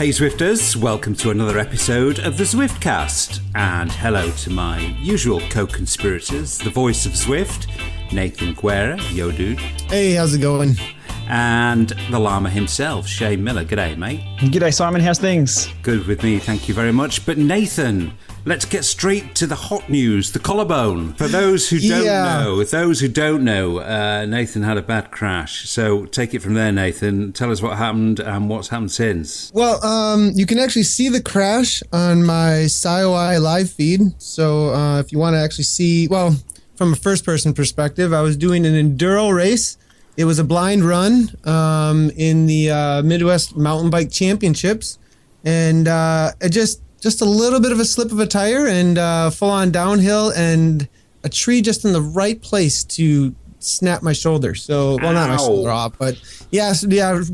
Hey Zwifters, welcome to another episode of the Zwiftcast, and hello to my usual co-conspirators, the voice of Zwift, Nathan Guerra, yo dude. Hey, how's it going? And the llama himself, Shane Miller. G'day, mate. G'day, Simon. How's things? Good with me, thank you very much. But Nathan, let's get straight to the hot news, the collarbone. For those who don't know, Nathan had a bad crash. So take it from there, Nathan. Tell us what happened and what's happened since. Well, you can actually see the crash on my SciOI live feed. So if you want to actually see, well, from a first-person perspective, I was doing an enduro race. It was a blind run in the Midwest Mountain Bike Championships, and it just a little bit of a slip of a tire and full on downhill, and a tree just in the right place to snap my shoulder. So, well, not my shoulder off, but yeah,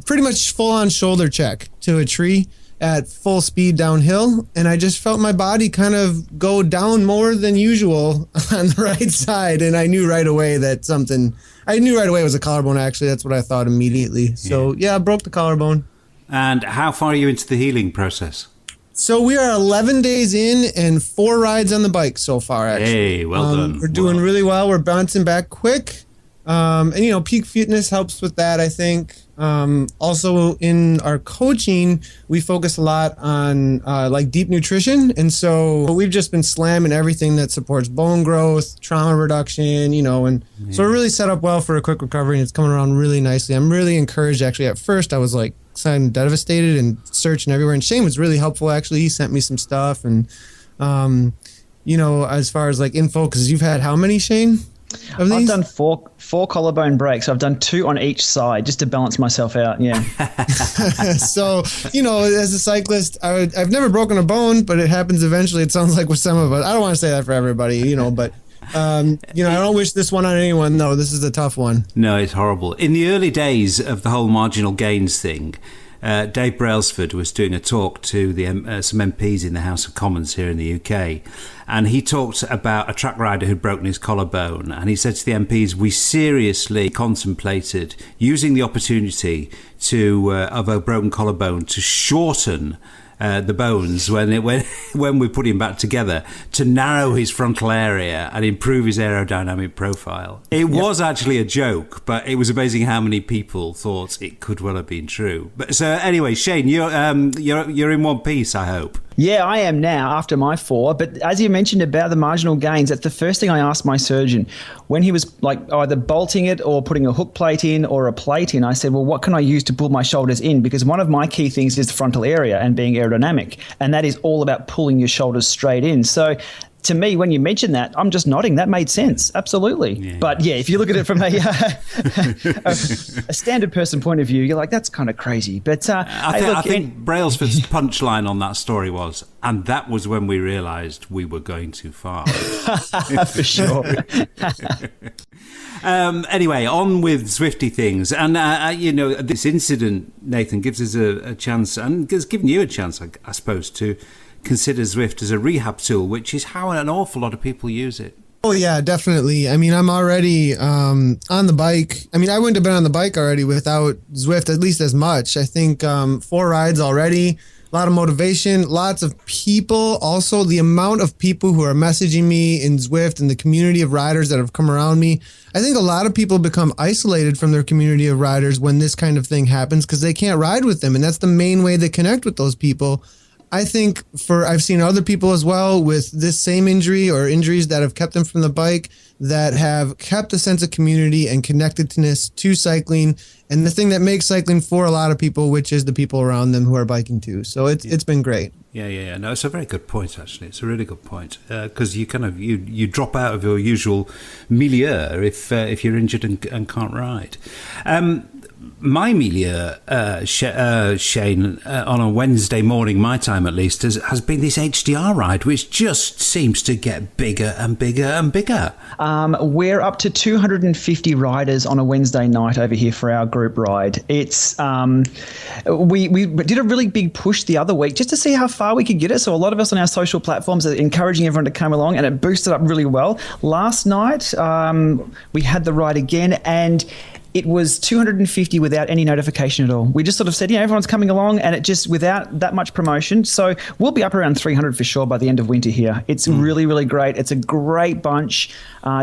pretty much full on shoulder check to a tree at full speed downhill, and I just felt my body kind of go down more than usual on the right side, and I knew right away it was a collarbone, actually. That's what I thought immediately. So, yeah, I broke the collarbone. And how far are you into the healing process? So we are 11 days in and 4 rides on the bike so far, actually. Hey, well done. We're doing really well. We're bouncing back quick. And, peak fitness helps with that, I think. Also, in our coaching, we focus a lot on deep nutrition. And so we've just been slamming everything that supports bone growth, trauma reduction, so we're really set up well for a quick recovery, and it's coming around really nicely. I'm really encouraged, actually. At first, I was kind of devastated and searching everywhere. And Shane was really helpful, actually. He sent me some stuff. And, as far as info, because you've had how many, Shane? I've done four collarbone breaks. I've done 2 on each side just to balance myself out. Yeah. So, as a cyclist, I've never broken a bone, but it happens eventually. It sounds like with some of us. I don't want to say that for everybody, but I don't wish this one on anyone. No, this is a tough one. No, it's horrible. In the early days of the whole marginal gains thing, Dave Brailsford was doing a talk to some MPs in the House of Commons here in the UK, and he talked about a track rider who'd broken his collarbone, and he said to the MPs, we seriously contemplated using the opportunity of a broken collarbone to shorten the bones when we put him back together, to narrow his frontal area and improve his aerodynamic profile. It was actually a joke, but it was amazing how many people thought it could well have been true. But so anyway, Shane, you're in one piece, I hope. Yeah, I am now after my 4. But as you mentioned about the marginal gains, that's the first thing I asked my surgeon. When he was either bolting it or putting a hook plate in or a plate in, I said, well, what can I use to pull my shoulders in? Because one of my key things is the frontal area and being aerodynamic. And that is all about pulling your shoulders straight in. So to me, when you mentioned that, I'm just nodding. That made sense. Absolutely. Yeah. But yeah, if you look at it from a standard person point of view, you're like, that's kind of crazy. But I think Brailsford's punchline on that story was, and that was when we realised we were going too far. For sure. Anyway, on with Zwifty things. And, this incident, Nathan, gives us a chance, and has given you a chance, I suppose, to consider Zwift as a rehab tool, which is how an awful lot of people use it. Oh, yeah, definitely. I mean, I'm already on the bike. I mean, I wouldn't have been on the bike already without Zwift, at least as much. I think 4 rides already, a lot of motivation, lots of people. Also, the amount of people who are messaging me in Zwift and the community of riders that have come around me. I think a lot of people become isolated from their community of riders when this kind of thing happens because they can't ride with them. And that's the main way they connect with those people. I think I've seen other people as well with this same injury or injuries that have kept them from the bike that have kept a sense of community and connectedness to cycling, and the thing that makes cycling for a lot of people, which is the people around them who are biking too. So it's been great. Yeah. No, it's a very good point, actually. It's a really good point because you drop out of your usual milieu if you're injured and can't ride. My milieu, Shane, on a Wednesday morning, my time at least, has been this HDR ride, which just seems to get bigger and bigger and bigger. We're up to 250 riders on a Wednesday night over here for our group ride. It's we did a really big push the other week just to see how far we could get it. So a lot of us on our social platforms are encouraging everyone to come along, and it boosted up really well. Last night, we had the ride again, and it was 250 without any notification at all. We just sort of said, everyone's coming along, and it just without that much promotion. So we'll be up around 300 for sure by the end of winter here. It's really, really great. It's a great bunch.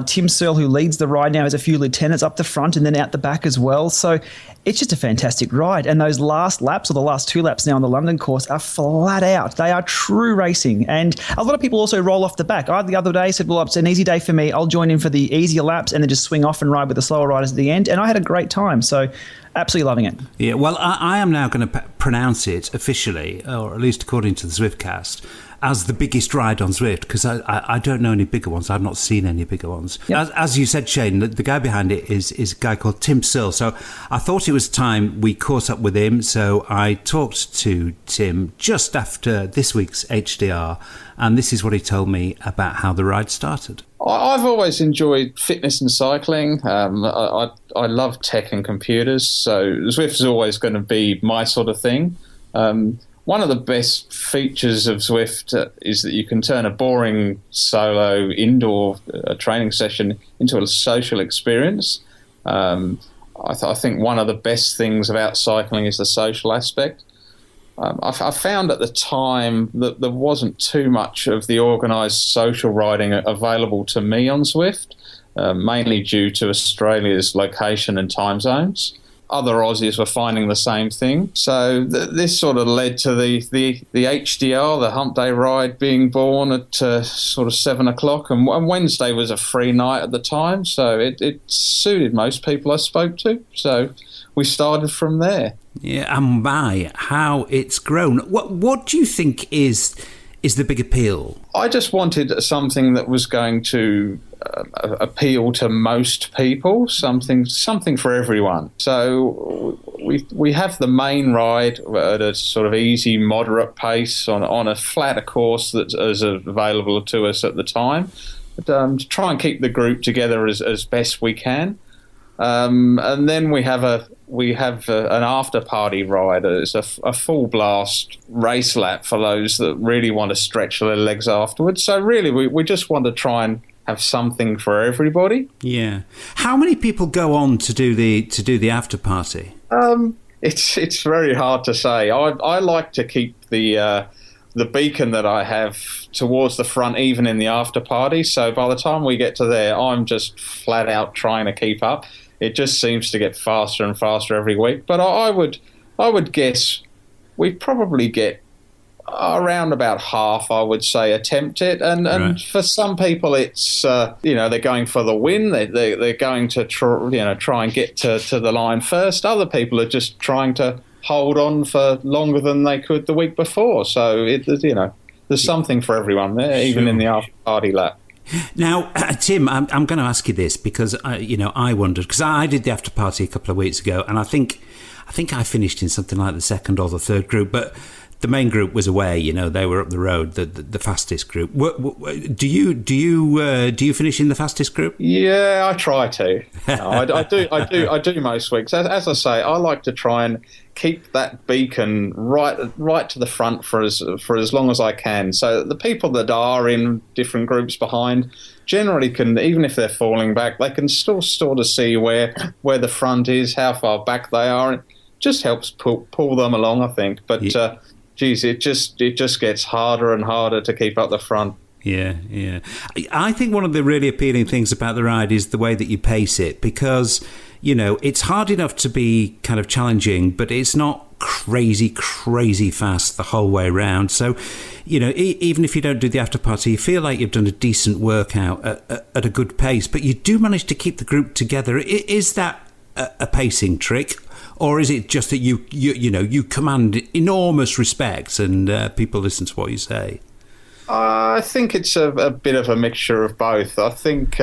Tim Searle, who leads the ride now, has a few lieutenants up the front and then out the back as well. So it's just a fantastic ride. And those last laps, or the last 2 laps now on the London course, are flat out. They are true racing. And a lot of people also roll off the back. I, the other day, said, well, it's an easy day for me. I'll join in for the easier laps and then just swing off and ride with the slower riders at the end. And I had a great time. So absolutely loving it. Yeah, well, I am now going to pronounce it officially, or at least according to the Zwiftcast, as the biggest ride on Zwift, because I don't know any bigger ones. I've not seen any bigger ones. Yep. As you said, Shane, the guy behind it is a guy called Tim Searle. So I thought it was time we caught up with him. So I talked to Tim just after this week's HDR, and this is what he told me about how the ride started. I've always enjoyed fitness and cycling. I love tech and computers, so Zwift is always going to be my sort of thing. One of the best features of Zwift is that you can turn a boring solo indoor training session into a social experience. I think one of the best things about cycling is the social aspect. I found at the time that there wasn't too much of the organised social riding available to me on Zwift, mainly due to Australia's location and time zones. Other Aussies were finding the same thing. So this sort of led to the HDR, the Hump Day ride, being born at sort of 7 o'clock. And Wednesday was a free night at the time, so it suited most people I spoke to. So we started from there. Yeah, and my, how it's grown. What do you think is the big appeal? I just wanted something that was going to appeal to most people, something for everyone. So we have the main ride at a sort of easy, moderate pace on a flatter course that is available to us at the time, but, to try and keep the group together as best we can. And then we have an after party ride. It's a full blast race lap for those that really want to stretch their legs afterwards. So really, we just want to try and have something for everybody. Yeah. How many people go on to do the after party? It's very hard to say. I like to keep the beacon that I have towards the front, even in the after party. So by the time we get to there, I'm just flat out trying to keep up. It just seems to get faster and faster every week. But I would guess we probably get around about half, I would say, attempt it. And right. For some people, it's they're going for the win. They're going to try and get to the line first. Other people are just trying to hold on for longer than they could the week before. So there's something for everyone there, even in the after party lap. Now, Tim, I'm going to ask you this because I wondered, because I did the after party a couple of weeks ago, and I think I finished in something like the second or the third group, but the main group was away. They were up the road, the fastest group. Do you finish in the fastest group? Yeah, I try to. No, I do most weeks. As I say, I like to try and keep that beacon right to the front for as long as I can. So the people that are in different groups behind generally can, even if they're falling back, they can still sort of see where the front is, how far back they are. It just helps pull them along, I think. But geez, it just gets harder and harder to keep up the front. Yeah. I think one of the really appealing things about the ride is the way that you pace it, because it's hard enough to be kind of challenging, but it's not crazy fast the whole way around. So, even if you don't do the after party, you feel like you've done a decent workout at a good pace, but you do manage to keep the group together. Is that a pacing trick, or is it just that you command enormous respect and people listen to what you say? I think it's a bit of a mixture of both. I think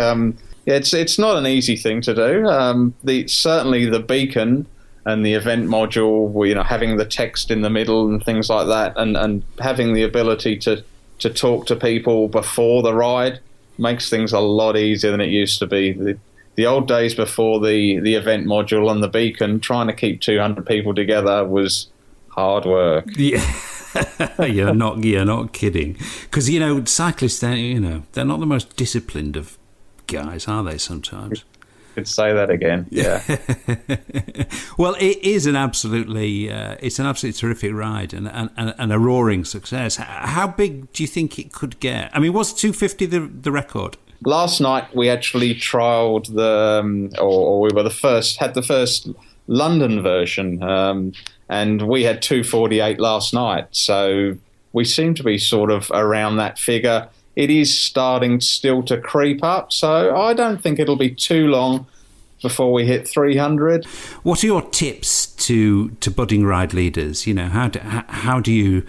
it's not an easy thing to do. Certainly the beacon and the event module, having the text in the middle and things like that, and having the ability to talk to people before the ride makes things a lot easier than it used to be. The old days before the event module and the beacon, trying to keep 200 people together was hard work. Yeah. You're not kidding, because cyclists, they're not the most disciplined of guys, are they? Sometimes. could say that again. Yeah. Well, it is an absolutely terrific ride and a roaring success. How big do you think it could get? I mean, was 250 the record? Last night we actually trialled had the first London version, and we had 248 last night. So we seem to be sort of around that figure. It is starting still to creep up, so I don't think it'll be too long before we hit 300. What are your tips to budding ride leaders? You know, how do you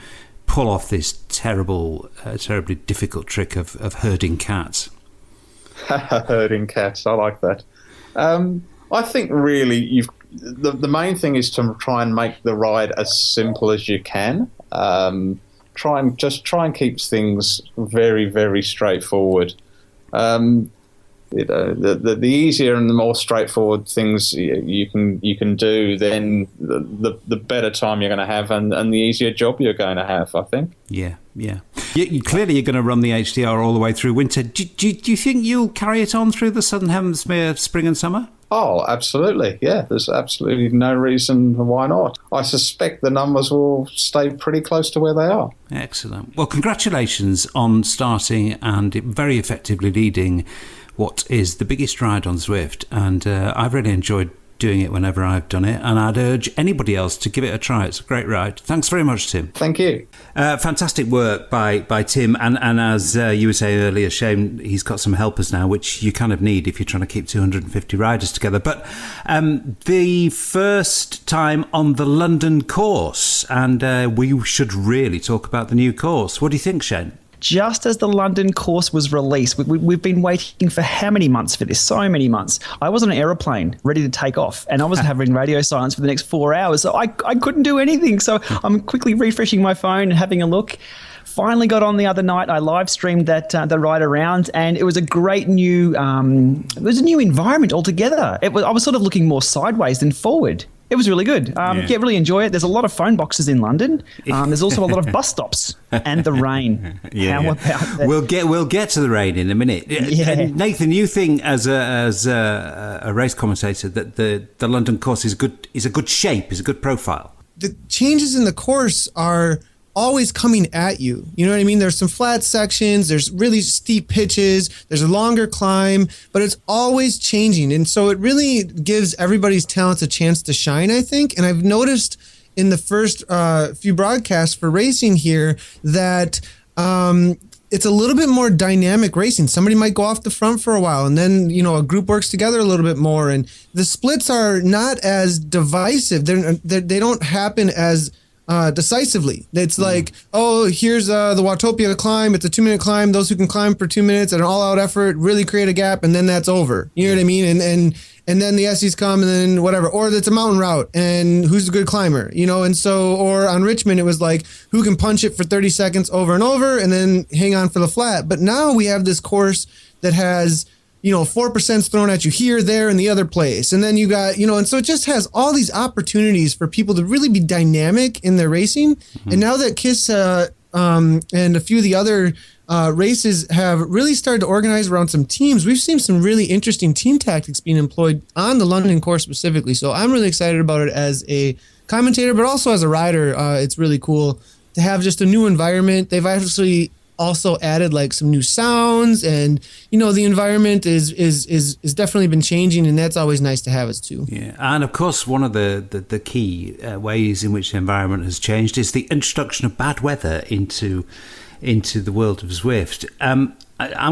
pull off this terribly difficult trick of herding cats? Herding cats, I like that. I think really the main thing is to try and make the ride as simple as you can. Try and keep things very, very straightforward. The easier and the more straightforward things you can do, then the better time you're going to have, and the easier job you're going to have, I think. Yeah. Clearly, you're going to run the HDR all the way through winter. Do you think you'll carry it on through the Southern Hemisphere spring and summer? Oh, absolutely. Yeah, there's absolutely no reason why not. I suspect the numbers will stay pretty close to where they are. Excellent. Well, congratulations on starting and very effectively leading what is the biggest ride on Zwift. And I've really enjoyed doing it whenever I've done it, and I'd urge anybody else to give it a try. It's a great ride. Thanks very much, Tim. Thank you. Fantastic work by Tim, and as you were saying earlier, Shane, he's got some helpers now, which you kind of need if you're trying to keep 250 riders together. But the first time on the London course, and we should really talk about the new course. What do you think, Shane? Just as the London course was released, we've been waiting for how many months for this? So many months. I was on an aeroplane ready to take off, and I was having radio silence for the next 4 hours. So I couldn't do anything. So I'm quickly refreshing my phone and having a look. Finally got on the other night. I live streamed the ride around, and it was a great new environment altogether. I was sort of looking more sideways than forward. It was really good. Really enjoy it. There's a lot of phone boxes in London. There's also a lot of bus stops and the rain. Yeah. How about that? We'll get to the rain in a minute. Yeah. Nathan, you think as a race commentator that the London course is a good shape, is a good profile? The changes in the course are always coming at you. You know what I mean? There's some flat sections, there's really steep pitches, there's a longer climb, but it's always changing. And so it really gives everybody's talents a chance to shine, I think. And I've noticed in the first few broadcasts for racing here that it's a little bit more dynamic racing. Somebody might go off the front for a while, and then, a group works together a little bit more. And the splits are not as divisive. They don't happen as decisively. It's like, here's the Watopia climb. It's a 2-minute climb. Those who can climb for 2 minutes at an all-out effort really create a gap, and then that's over. You know what I mean? And then the Essies come, and then whatever. Or it's a mountain route, and who's a good climber? And so, or on Richmond, it was like, who can punch it for 30 seconds over and over, and then hang on for the flat. But now we have this course that has 4% thrown at you here, there, and the other place. And then you got, and so it just has all these opportunities for people to really be dynamic in their racing. Mm-hmm. And now that KISS and a few of the other races have really started to organize around some teams, we've seen some really interesting team tactics being employed on the London course specifically. So I'm really excited about it as a commentator, but also as a rider. It's really cool to have just a new environment. They've actually also added like some new sounds, and the environment is definitely been changing, and that's always nice to have us too. Yeah, and of course one of the key ways in which the environment has changed is the introduction of bad weather into the world of Zwift. I'm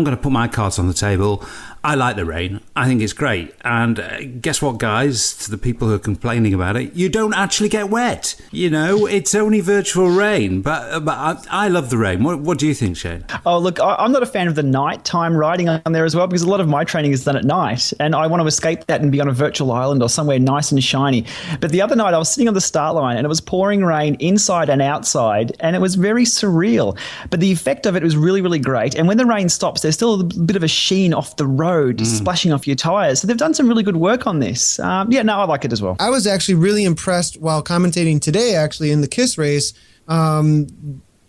going to put my cards on the table. I like the rain. I think it's great. And guess what, guys? To the people who are complaining about it, you don't actually get wet. It's only virtual rain. But I love the rain. What do you think, Shane? Oh, look, I'm not a fan of the nighttime riding on there as well, because a lot of my training is done at night, and I want to escape that and be on a virtual island or somewhere nice and shiny. But the other night I was sitting on the start line, and it was pouring rain inside and outside, and it was very surreal. But the effect of it was really, really great. And when the rain stops, there's still a bit of a sheen off the road, splashing off your tires. So they've done some really good work on this. I like it as well. I was actually really impressed while commentating today, actually, in the KISS race.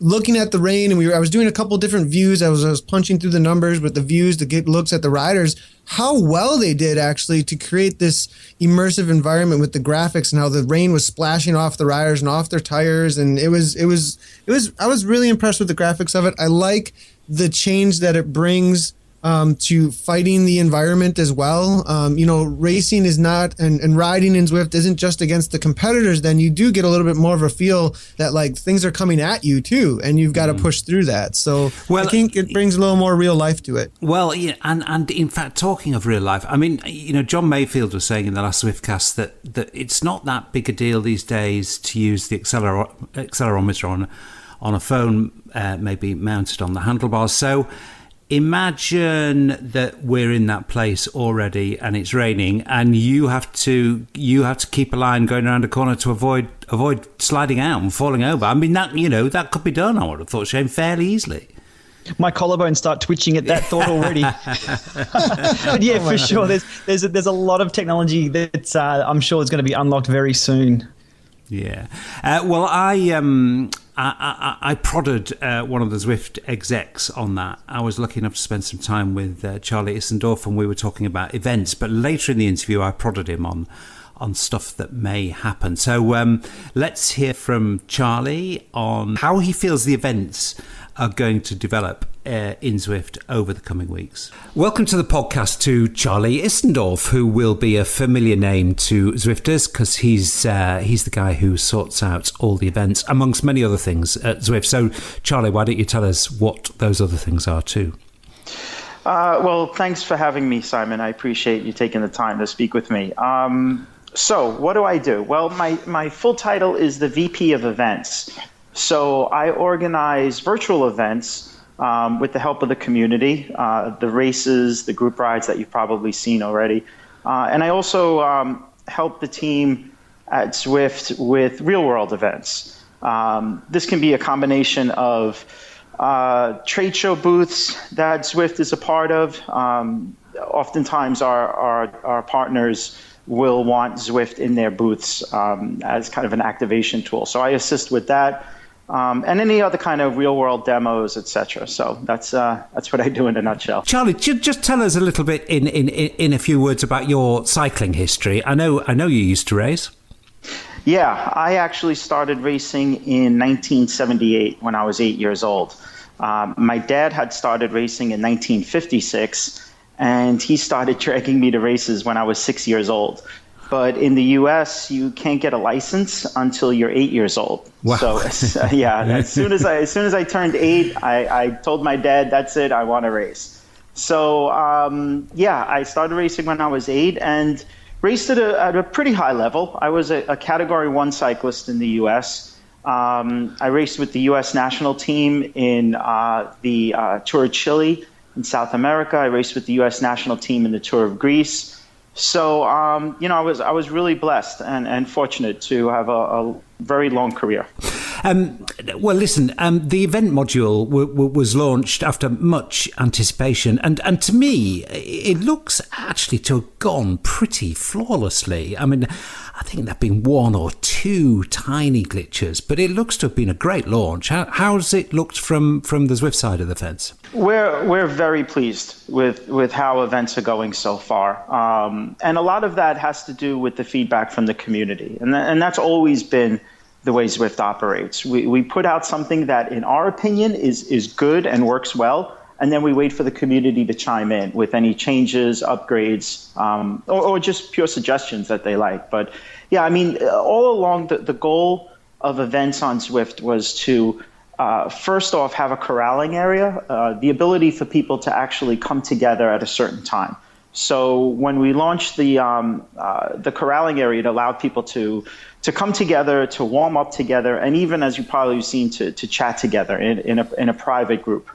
looking at the rain, and I was doing a couple different views. I was punching through the numbers with the views to get looks at the riders, how well they did actually to create this immersive environment with the graphics and how the rain was splashing off the riders and off their tires. And I was really impressed with the graphics of it. I like the change that it brings to fighting the environment as well. Racing is not, and riding in Zwift isn't just against the competitors. Then you do get a little bit more of a feel that like things are coming at you too, and you've got to push through that. So I think it brings a little more real life to it. Well, yeah, and in fact, talking of real life, I mean, John Mayfield was saying in the last Zwiftcast that it's not that big a deal these days to use the accelerometer on a phone, maybe mounted on the handlebars. So imagine that we're in that place already and it's raining and you have to keep a line going around a corner to avoid sliding out and falling over. I mean, that could be done, I would have thought, Shane, fairly easily. My collarbones start twitching at that thought already. But yeah, for sure. There's a lot of technology that I'm sure is going to be unlocked very soon. Yeah. Well, I prodded one of the Zwift execs on that. I was lucky enough to spend some time with Charlie Issendorf, and we were talking about events. But later in the interview, I prodded him on stuff that may happen. So let's hear from Charlie on how he feels the events are going to develop in Zwift over the coming weeks. Welcome to the podcast to Charlie Issendorf, who will be a familiar name to Zwifters because he's the guy who sorts out all the events, amongst many other things at Zwift. So, Charlie, why don't you tell us what those other things are too? Well, thanks for having me, Simon. I appreciate you taking the time to speak with me. So what do I do? Well, my full title is the VP of Events. So I organize virtual events with the help of the community, the races, the group rides that you've probably seen already. And I also help the team at Zwift with real-world events. This can be a combination of trade show booths that Zwift is a part of. Oftentimes our partners will want Zwift in their booths as kind of an activation tool. So I assist with that. And any other kind of real-world demos, etc. So that's what I do in a nutshell. Charlie, just tell us a little bit in a few words about your cycling history. I know you used to race. Yeah, I actually started racing in 1978 when I was 8 years old. My dad had started racing in 1956, and he started dragging me to races when I was 6 years old. But in the U.S., you can't get a license until you're 8 years old. Wow. So as soon as I turned 8, I told my dad, "That's it, I want to race." So I started racing when I was 8 and raced at a pretty high level. I was a Category 1 cyclist in the U.S. I raced with the U.S. national team in the Tour of Chile in South America. I raced with the U.S. national team in the Tour of Greece. So, I was really blessed and fortunate to have a very long career. Well, listen, the event module was launched after much anticipation, and to me, it looks actually to have gone pretty flawlessly. I mean, I think there have been one or two tiny glitches, but it looks to have been a great launch. How's it looked from the Zwift side of the fence? We're very pleased with how events are going so far, and a lot of that has to do with the feedback from the community, and that's always been the way Zwift operates. We put out something that, in our opinion, is good and works well, and then we wait for the community to chime in with any changes, upgrades, or just pure suggestions that they like. But yeah, I mean, all along the goal of events on Zwift was to first off have a corralling area, the ability for people to actually come together at a certain time. So when we launched the corralling area, it allowed people to come together, to warm up together, and even, as you probably have seen, to chat together in a private group.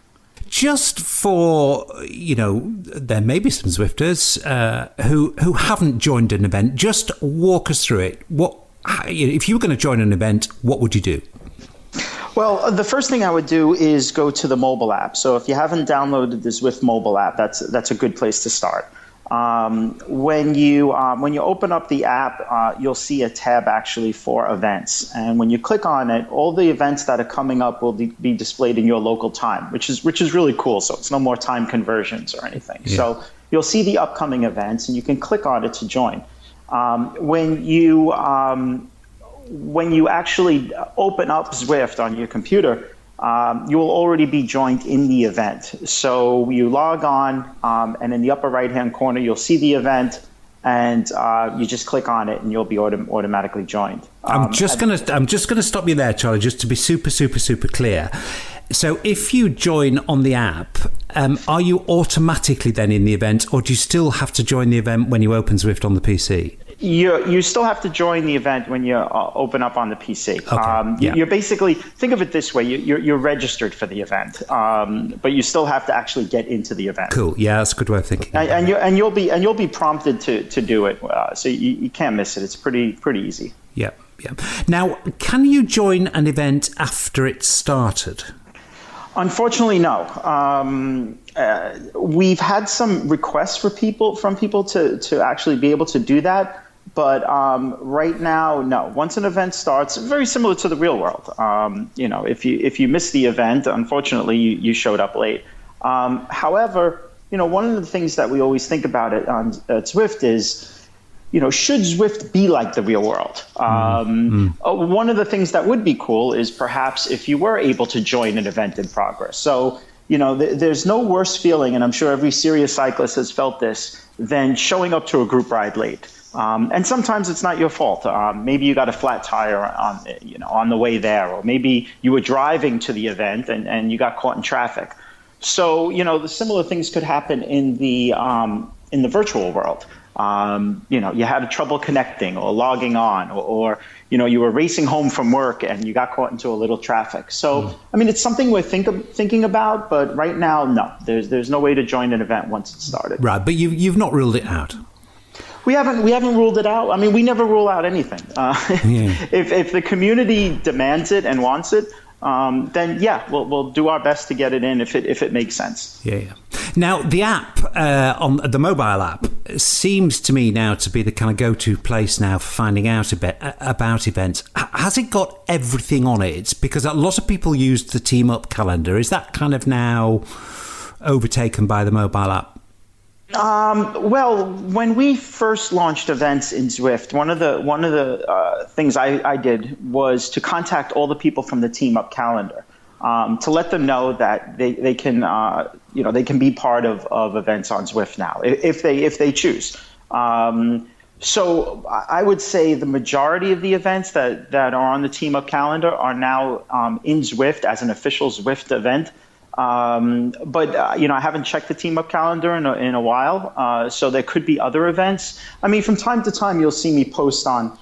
Just for, there may be some Zwifters who haven't joined an event. Just walk us through it. If you were going to join an event, what would you do? Well, the first thing I would do is go to the mobile app. So if you haven't downloaded the Zwift mobile app, that's a good place to start. When you open up the app, you'll see a tab actually for events, and when you click on it, all the events that are coming up will be displayed in your local time, which is really cool. So it's no more time conversions or anything. Yeah. So you'll see the upcoming events, and you can click on it to join. When you actually open up Zwift on your computer, you will already be joined in the event. So you log on, and in the upper right-hand corner, you'll see the event, and you just click on it, and you'll be automatically joined. I'm just gonna stop you there, Charlie, just to be super, super, super clear. So if you join on the app, are you automatically then in the event, or do you still have to join the event when you open Zwift on the PC? You still have to join the event when you open up on the PC. Okay. You're basically, think of it this way: you're registered for the event, but you still have to actually get into the event. Cool. Yeah, that's a good way of thinking. And you'll be prompted to do it, so you can't miss it. It's pretty easy. Yeah. Now, can you join an event after it's started? Unfortunately, no. We've had some requests from people to actually be able to do that. But right now, no. Once an event starts, very similar to the real world. If you miss the event, unfortunately, you showed up late. However, one of the things that we always think about at Zwift is, should Zwift be like the real world? One of the things that would be cool is perhaps if you were able to join an event in progress. So, there's no worse feeling, and I'm sure every serious cyclist has felt this, than showing up to a group ride late. And sometimes it's not your fault. Maybe you got a flat tire on the way there, or maybe you were driving to the event and you got caught in traffic. So, the similar things could happen in the virtual world. You had trouble connecting or logging on, or you were racing home from work and you got caught into a little traffic. So, it's something we're thinking about, but right now, no. There's no way to join an event once it's started. Right, but you've not ruled it out. We haven't ruled it out. We never rule out anything. If the community demands it and wants it, then we'll do our best to get it in if it makes sense. Yeah. Now the app on the mobile app seems to me now to be the kind of go-to place now for finding out about events. Has it got everything on it? Because a lot of people use the Team Up calendar. Is that kind of now overtaken by the mobile app? Well, when we first launched events in Zwift, one of the things I did was to contact all the people from the Team Up calendar to let them know that they can they can be part of events on Zwift now if they choose. So I would say the majority of the events that are on the Team Up calendar are now in Zwift as an official Zwift event. But I haven't checked the Team Up calendar in a while, so there could be other events. From time to time, you'll see me post on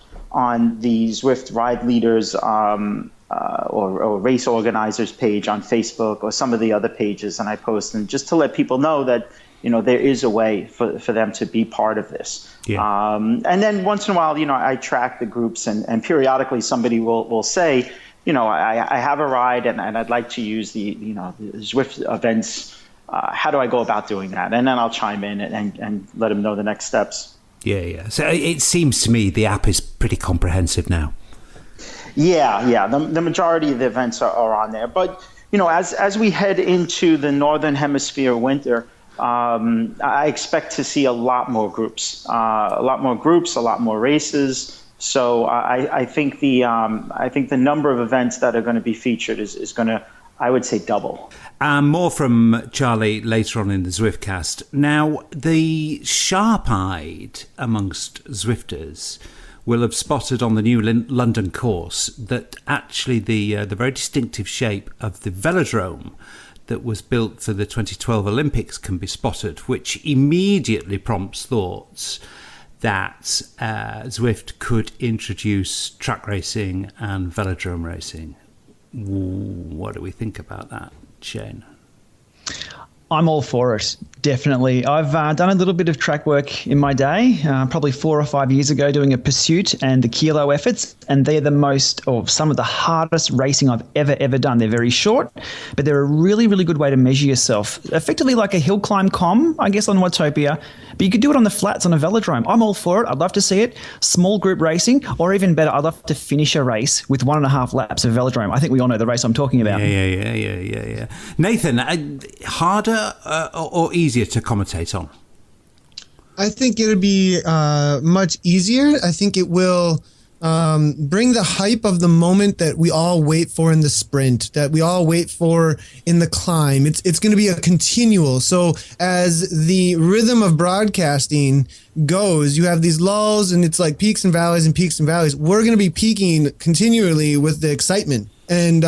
the Zwift Ride Leaders or Race Organizers page on Facebook or some of the other pages, and I post them just to let people know that there is a way for them to be part of this. Yeah. And then once in a while, I track the groups, and periodically somebody will say, I have a ride and I'd like to use the Zwift events. How do I go about doing that? And then I'll chime in and let them know the next steps. Yeah. So it seems to me the app is pretty comprehensive now. Yeah. The majority of the events are on there. But, as we head into the Northern Hemisphere winter, I expect to see a lot more groups, a lot more races. So I think the number of events that are going to be featured is going to, I would say, double. More from Charlie later on in the Zwiftcast. Now, the sharp-eyed amongst Zwifters will have spotted on the new London course that actually the very distinctive shape of the velodrome that was built for the 2012 Olympics can be spotted, which immediately prompts thoughts that Zwift could introduce track racing and velodrome racing. What do we think about that, Shane? I'm all for it. Definitely. I've done a little bit of track work in my day, probably 4 or 5 years ago, doing a pursuit and the kilo efforts, and they're some of the hardest racing I've ever done. They're very short, but they're a really, really good way to measure yourself. Effectively like a hill climb I guess, on Watopia, but you could do it on the flats on a velodrome. I'm all for it. I'd love to see it. Small group racing, or even better, I'd love to finish a race with 1.5 laps of velodrome. I think we all know the race I'm talking about. Yeah. Nathan, harder or easier to commentate on? I think it'll be much easier. I think it will bring the hype of the moment that we all wait for in the sprint, that we all wait for in the climb. It's going to be a continual. So as the rhythm of broadcasting goes, you have these lulls and it's like peaks and valleys and peaks and valleys. We're going to be peaking continually with the excitement. And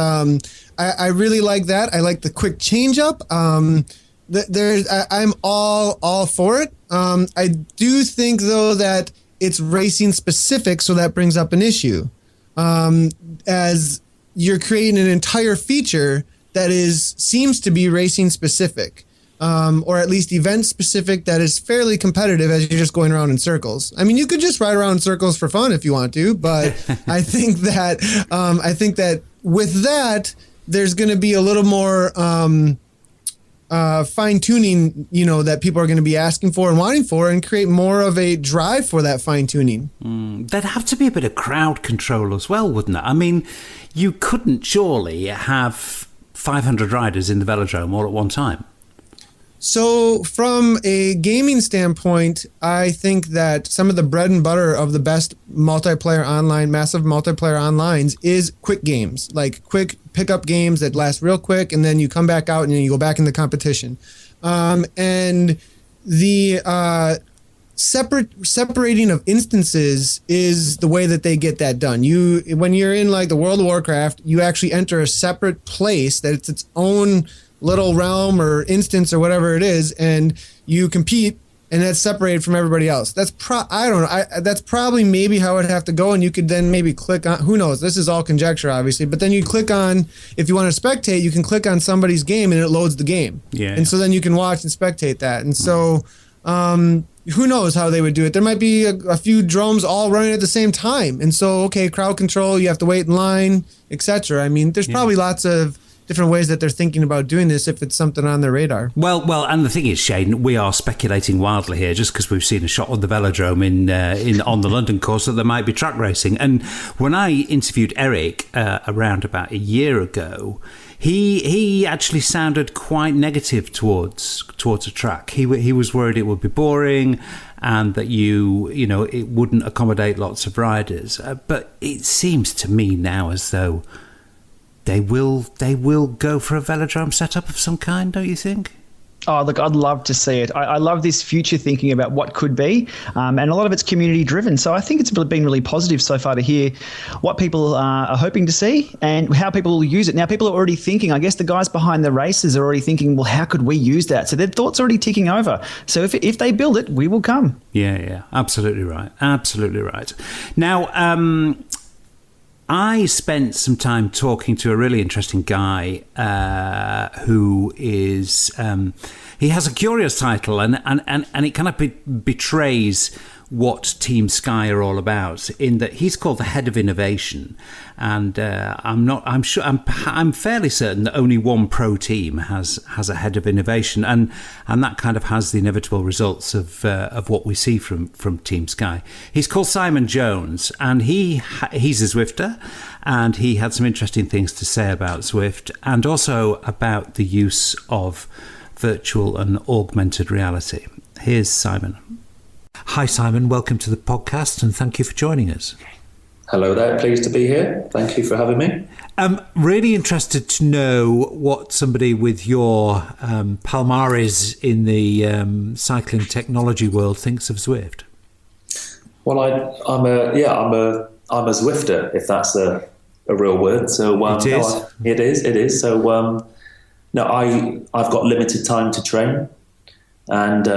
I really like that. I like the quick change up. I'm all for it. I do think though that it's racing specific, so that brings up an issue. As you're creating an entire feature that seems to be racing specific, or at least event specific, that is fairly competitive as you're just going around in circles. I mean, you could just ride around in circles for fun if you want to, but I think that with that, there's going to be a little more fine tuning, that people are going to be asking for and wanting for, and create more of a drive for that fine tuning. There'd have to be a bit of crowd control as well, wouldn't it? I mean, you couldn't surely have 500 riders in the velodrome all at one time. So from a gaming standpoint, I think that some of the bread and butter of the best massive multiplayer onlines is quick games, like quick pickup games that last real quick, and then you come back out and then you go back in the competition. And the separating of instances is the way that they get that done. When you're in like the World of Warcraft, you actually enter a separate place that it's its own little realm or instance or whatever it is, and you compete, and that's separated from everybody else. That's I don't know. That's probably maybe how it'd have to go, and you could then maybe click on, who knows, this is all conjecture obviously, but then you click on, if you want to spectate, you can click on somebody's game and it loads the game. And so then you can watch and spectate that. And so who knows how they would do it. There might be a few drones all running at the same time, and so okay, crowd control, you have to wait in line, etc. I mean, there's probably lots of different ways that they're thinking about doing this if it's something on their radar. Well, and the thing is, Shane, we are speculating wildly here just because we've seen a shot of the velodrome on the London course that there might be track racing. And when I interviewed Eric around about a year ago, he actually sounded quite negative towards a track. He was worried it would be boring and that it wouldn't accommodate lots of riders. But it seems to me now as though they will go for a velodrome setup of some kind, don't you think? Oh, look, I'd love to see it. I love this future thinking about what could be, and a lot of it's community driven. So I think it's been really positive so far to hear what people are hoping to see and how people will use it. Now, people are already thinking, I guess the guys behind the races are already thinking, well, how could we use that? So their thoughts are already ticking over. So if they build it, we will come. Yeah, absolutely right. Absolutely right. Now, I spent some time talking to a really interesting guy who is he has a curious title and it kind of betrays what Team Sky are all about, in that he's called the head of innovation, and I'm fairly certain that only one pro team has a head of innovation, and that kind of has the inevitable results of what we see from Team Sky. He's called Simon Jones, and he's a Zwifter, and he had some interesting things to say about Zwift and also about the use of virtual and augmented reality. Here's Simon. Hi, Simon. Welcome to the podcast, and thank you for joining us. Hello there. Pleased to be here. Thank you for having me. I'm really interested to know what somebody with your palmares in the cycling technology world thinks of Zwift. Well, I'm a Zwifter, if that's a real word. So it is. No, it is. So I've got limited time to train, and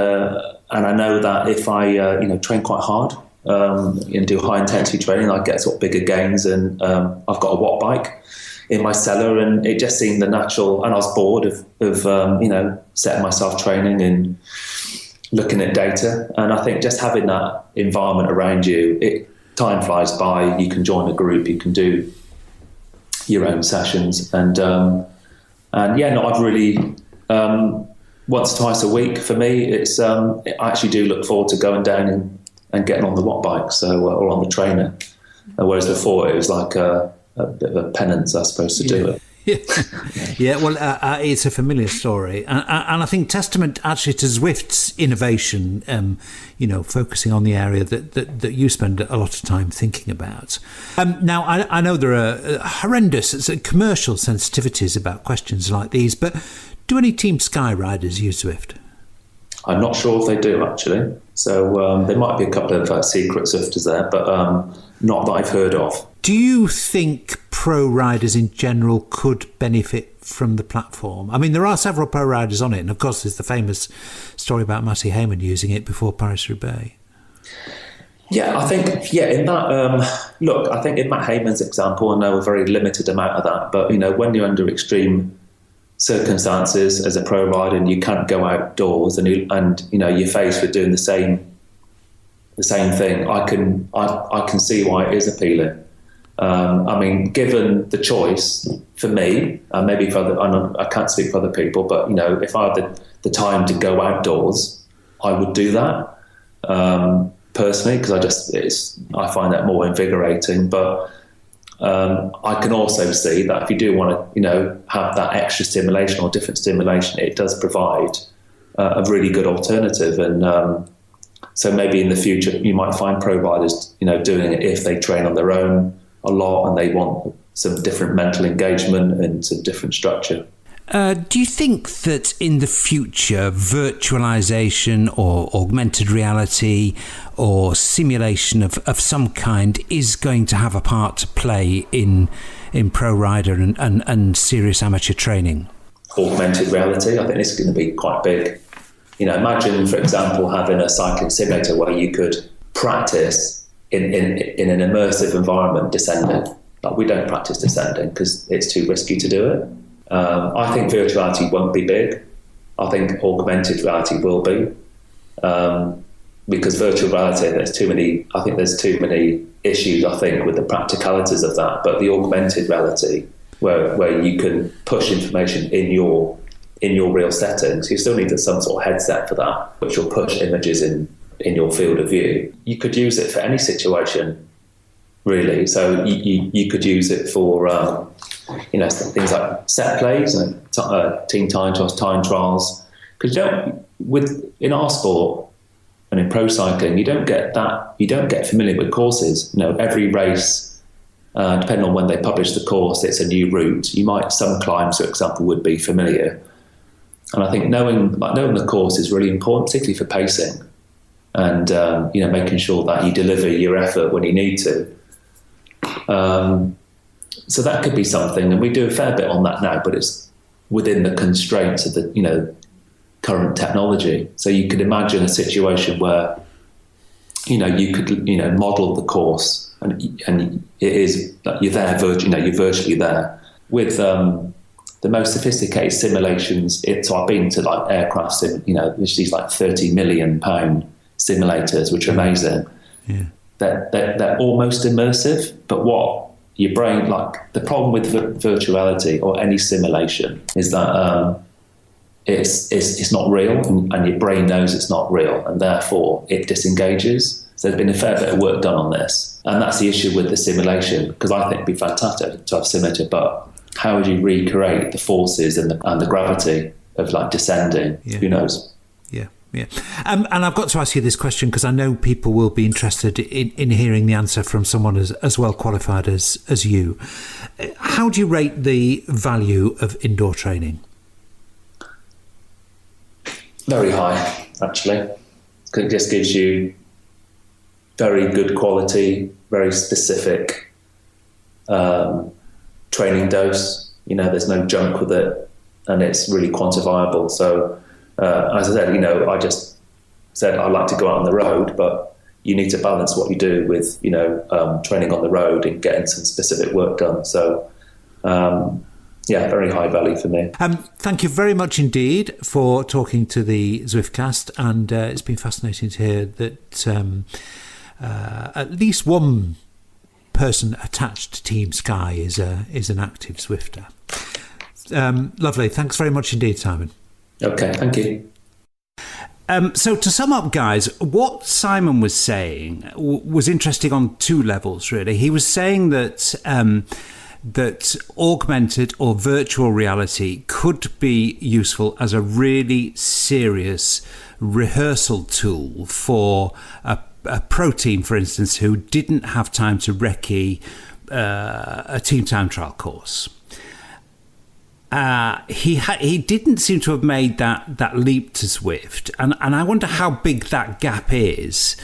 I know that if I train quite hard and do high intensity training, I get sort of bigger gains. And I've got a watt bike, in my cellar, and it just seemed the natural. And I was bored of setting myself training and looking at data. And I think just having that environment around you, time flies by. You can join a group, you can do your own sessions, and I've really once or twice a week for me. It's I actually do look forward to going down and getting on the watt bike, or on the trainer. Whereas before it was like a bit of a penance, I suppose, to do it. Yeah, well, it's a familiar story, and I think testament actually to Zwift's innovation. Focusing on the area that you spend a lot of time thinking about. Now, I know there are horrendous commercial sensitivities about questions like these, but do any Team Sky riders use Zwift? I'm not sure if they do, actually. So there might be a couple of secret Zwifters there, but not that I've heard of. Do you think pro riders in general could benefit from the platform? I mean, there are several pro riders on it, and of course there's the famous story about Matty Hayman using it before Paris-Roubaix. Yeah, I think, in that, I think in Matt Hayman's example, I know a very limited amount of that, but, when you're under extreme circumstances as a pro rider and you can't go outdoors and you're faced with doing the same thing, I can see why it is appealing. I mean, given the choice for me, maybe for I can't speak for other people, but if I had the time to go outdoors, I would do that personally, because I find that more invigorating. But I can also see that if you do want to, have that extra stimulation or different stimulation, it does provide a really good alternative. And so maybe in the future you might find pro riders, doing it if they train on their own a lot and they want some different mental engagement and some different structure. Do you think that in the future virtualization or augmented reality or simulation of some kind is going to have a part to play in pro rider and serious amateur training? Augmented reality, I think this is going to be quite big. Imagine, for example, having a cycling simulator where you could practice in an immersive environment descending. Like, we don't practice descending because it's too risky to do it. I think virtual reality won't be big. I think augmented reality will be, because virtual reality, there's too many issues, I think, with the practicalities of that. But the augmented reality, where you can push information in your real settings, you still need some sort of headset for that, which will push images in your field of view. You could use it for any situation, really. So you could use it for things like set plays and team time trials. Because in our sport and in pro cycling, you don't get familiar with courses. Every race, depending on when they publish the course, it's a new route. Some climbs, for example, would be familiar. And I think knowing the course is really important, particularly for pacing, and making sure that you deliver your effort when you need to. So that could be something, and we do a fair bit on that now, but it's within the constraints of the current technology. So you could imagine a situation where you could model the course, and it is you're there you're virtually there with the most sophisticated simulations. I've been to like aircraft which these like £30 million simulators, which are amazing. Yeah. They're almost immersive, but what your brain, like the problem with virtuality or any simulation is that it's not real, and your brain knows it's not real, and therefore it disengages. So there's been a fair bit of work done on this, and that's the issue with the simulation, because I think it'd be fantastic to have simulator, but how would you recreate the forces and the gravity of like descending? Yeah. Who knows? Yeah. And I've got to ask you this question because I know people will be interested in hearing the answer from someone as well qualified as you. How do you rate the value of indoor training? Very high, actually. It just gives you very good quality, very specific training dose. There's no junk with it, and it's really quantifiable. So as I said, I just said I like to go out on the road, but you need to balance what you do with, training on the road and getting some specific work done. So Very high value for me. Thank you very much indeed for talking to the Zwiftcast, and it's been fascinating to hear that at least one person attached to Team Sky is an active Zwifter. Lovely. Thanks very much indeed, Simon. Okay, thank you. So to sum up, guys, what Simon was saying was interesting on two levels, really. He was saying that that augmented or virtual reality could be useful as a really serious rehearsal tool for a pro team, for instance, who didn't have time to recce a team time trial course. He didn't seem to have made that leap to Zwift, and I wonder how big that gap is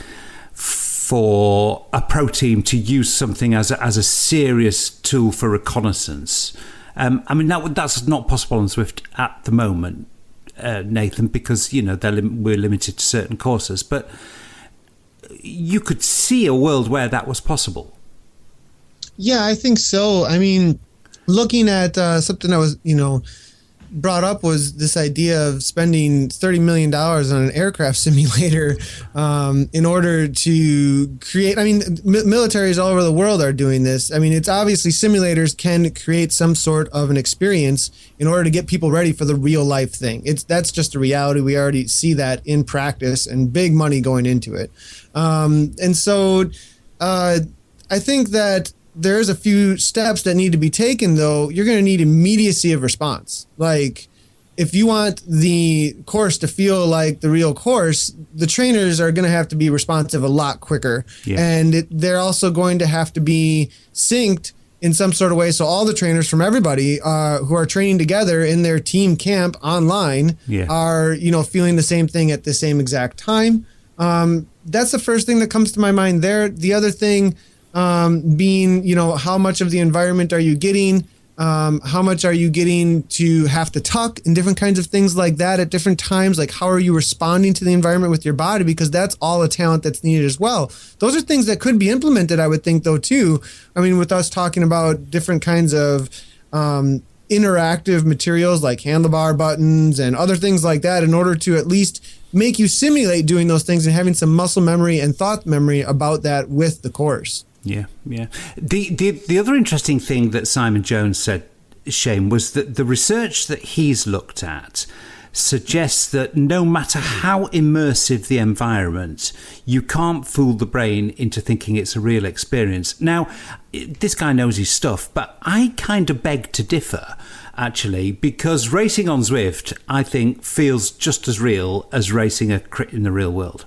for a pro team to use something as a serious tool for reconnaissance. I mean, that's not possible on Zwift at the moment, Nathan, because we're limited to certain courses. But you could see a world where that was possible. Yeah, I think so. I mean, looking at something that was, brought up was this idea of spending $30 million on an aircraft simulator in order to create. I mean, militaries all over the world are doing this. I mean, it's obviously simulators can create some sort of an experience in order to get people ready for the real life thing. That's just a reality. We already see that in practice and big money going into it. And so I think that there's a few steps that need to be taken, though. You're going to need immediacy of response. Like, if you want the course to feel like the real course, the trainers are going to have to be responsive a lot quicker. Yeah. And they're also going to have to be synced in some sort of way. So all the trainers from everybody who are training together in their team camp online are, feeling the same thing at the same exact time. That's the first thing that comes to my mind there. The other thing being, how much of the environment are you getting? How much are you getting to have to tuck and different kinds of things like that at different times? Like, how are you responding to the environment with your body? Because that's all a talent that's needed as well. Those are things that could be implemented, I would think, though, too. I mean, with us talking about different kinds of interactive materials like handlebar buttons and other things like that in order to at least make you simulate doing those things and having some muscle memory and thought memory about that with the course. Yeah. The other interesting thing that Simon Jones said, Shane, was that the research that he's looked at suggests that no matter how immersive the environment, you can't fool the brain into thinking it's a real experience. Now, this guy knows his stuff, but I kind of beg to differ, actually, because racing on Zwift, I think, feels just as real as racing a crit in the real world.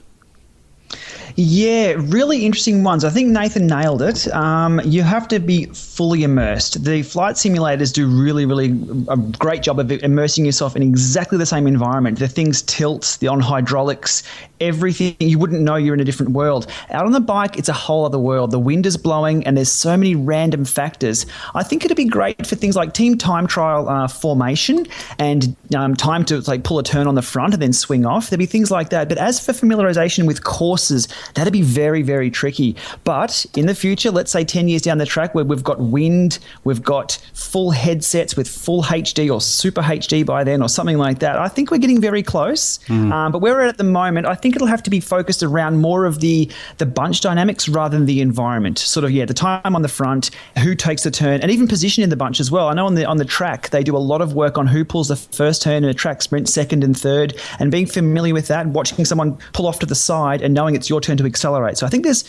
Yeah, really interesting ones. I think Nathan nailed it. You have to be fully immersed. The flight simulators do really, really a great job of immersing yourself in exactly the same environment. The things tilt, the on hydraulics, everything. You wouldn't know you're in a different world. Out on the bike, it's a whole other world. The wind is blowing and there's so many random factors. I think it'd be great for things like team time trial formation and time to pull a turn on the front and then swing off. There'd be things like that. But as for familiarization with courses, that'd be very, very tricky. But in the future, let's say 10 years down the track where we've got wind, we've got full headsets with full HD or super HD by then or something like that, I think we're getting very close. But where we're at the moment, I think it'll have to be focused around more of the bunch dynamics rather than the environment. Sort of, the time on the front, who takes the turn, and even position in the bunch as well. I know on the track, they do a lot of work on who pulls the first turn in a track sprint, second and third, and being familiar with that, watching someone pull off to the side and knowing it's your turn to accelerate. So I think there's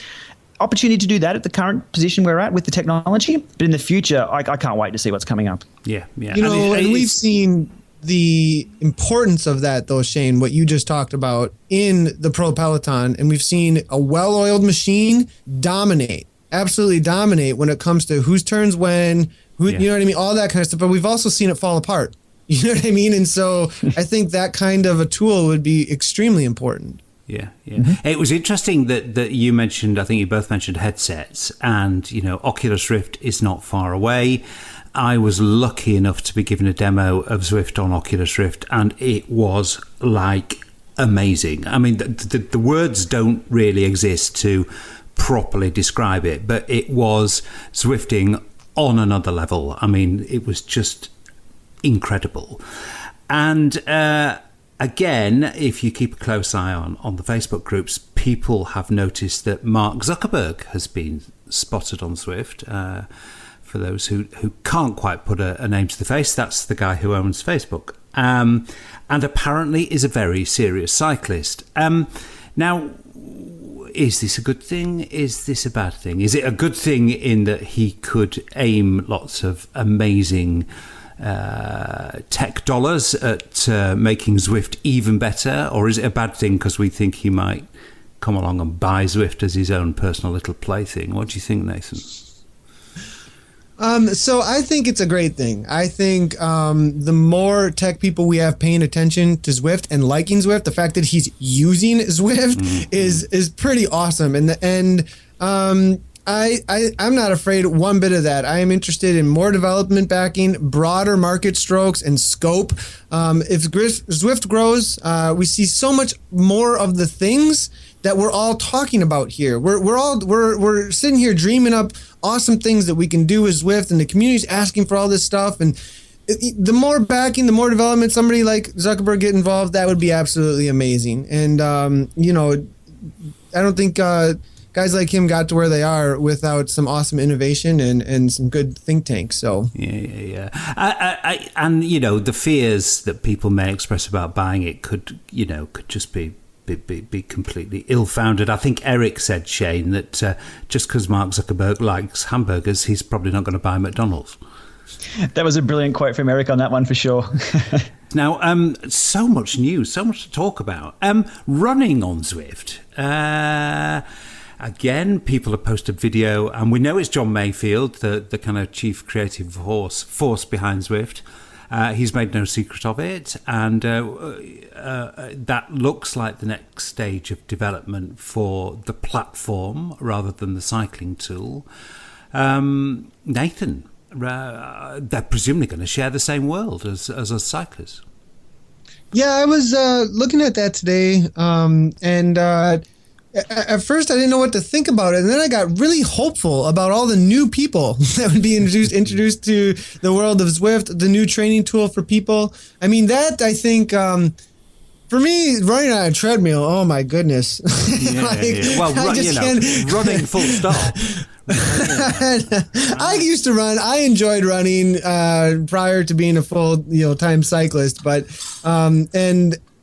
opportunity to do that at the current position we're at with the technology. But in the future, I can't wait to see what's coming up. Yeah. And we've seen the importance of that, though, Shane, what you just talked about in the pro peloton. And we've seen a well-oiled machine absolutely dominate when it comes to whose turns when, you know what I mean? All that kind of stuff. But we've also seen it fall apart. You know what I mean? And so I think that kind of a tool would be extremely important. Yeah. It was interesting that you mentioned, I think you both mentioned headsets, and, Oculus Rift is not far away. I was lucky enough to be given a demo of Zwift on Oculus Rift, and it was amazing. I mean, the words don't really exist to properly describe it, but it was Zwifting on another level. I mean, it was just incredible. And again, if you keep a close eye on the Facebook groups, people have noticed that Mark Zuckerberg has been spotted on Zwift. For those who can't quite put a name to the face, that's the guy who owns Facebook. And apparently is a very serious cyclist. Now, is this a good thing? Is this a bad thing? Is it a good thing in that he could aim lots of amazing tech dollars at making Zwift even better? Or is it a bad thing because we think he might come along and buy Zwift as his own personal little plaything? What do you think, Nathan? So I think it's a great thing. I think the more tech people we have paying attention to Zwift and liking Zwift, the fact that he's using Zwift is pretty awesome. And I'm not afraid one bit of that. I am interested in more development backing, broader market strokes and scope. If Zwift grows, we see so much more of the things that we're all talking about here. We're sitting here dreaming up awesome things that we can do with Zwift, and the community's asking for all this stuff. And the more backing, the more development, somebody like Zuckerberg get involved, that would be absolutely amazing. And I don't think guys like him got to where they are without some awesome innovation and some good think tanks. So yeah. And the fears that people may express about buying it could just be completely ill-founded. I think Eric said, Shane, that just because Mark Zuckerberg likes hamburgers, he's probably not going to buy McDonald's. That was a brilliant quote from Eric on that one for sure. Now, so much news, so much to talk about. Running on Zwift. Again, people have posted video, and we know it's John Mayfield, the kind of chief creative force behind Zwift. He's made no secret of it, and that looks like the next stage of development for the platform rather than the cycling tool. Nathan, they're presumably going to share the same world as us cyclists. Yeah, I was looking at that today, and at first I didn't know what to think about it, and then I got really hopeful about all the new people that would be introduced to the world of Zwift, the new training tool for people. I mean, that I think for me, running on a treadmill, oh my goodness. Yeah. Well, running full stop. I used to run. I enjoyed running prior to being a full time cyclist, but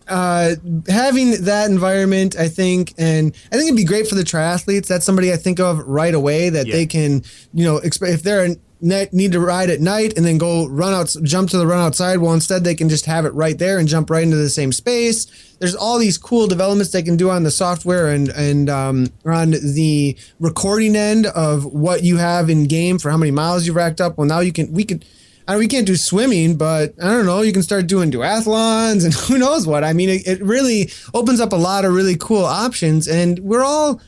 having that environment, I think it'd be great for the triathletes. That's somebody I think of right away that they can, if they're need to ride at night and then go jump to the run outside. Well, instead they can just have it right there and jump right into the same space. There's all these cool developments they can do on the software and on the recording end of what you have in game for how many miles you've racked up. Well, now we can't do swimming, but I don't know, you can start doing duathlons and who knows what. I mean, it really opens up a lot of really cool options, and we're all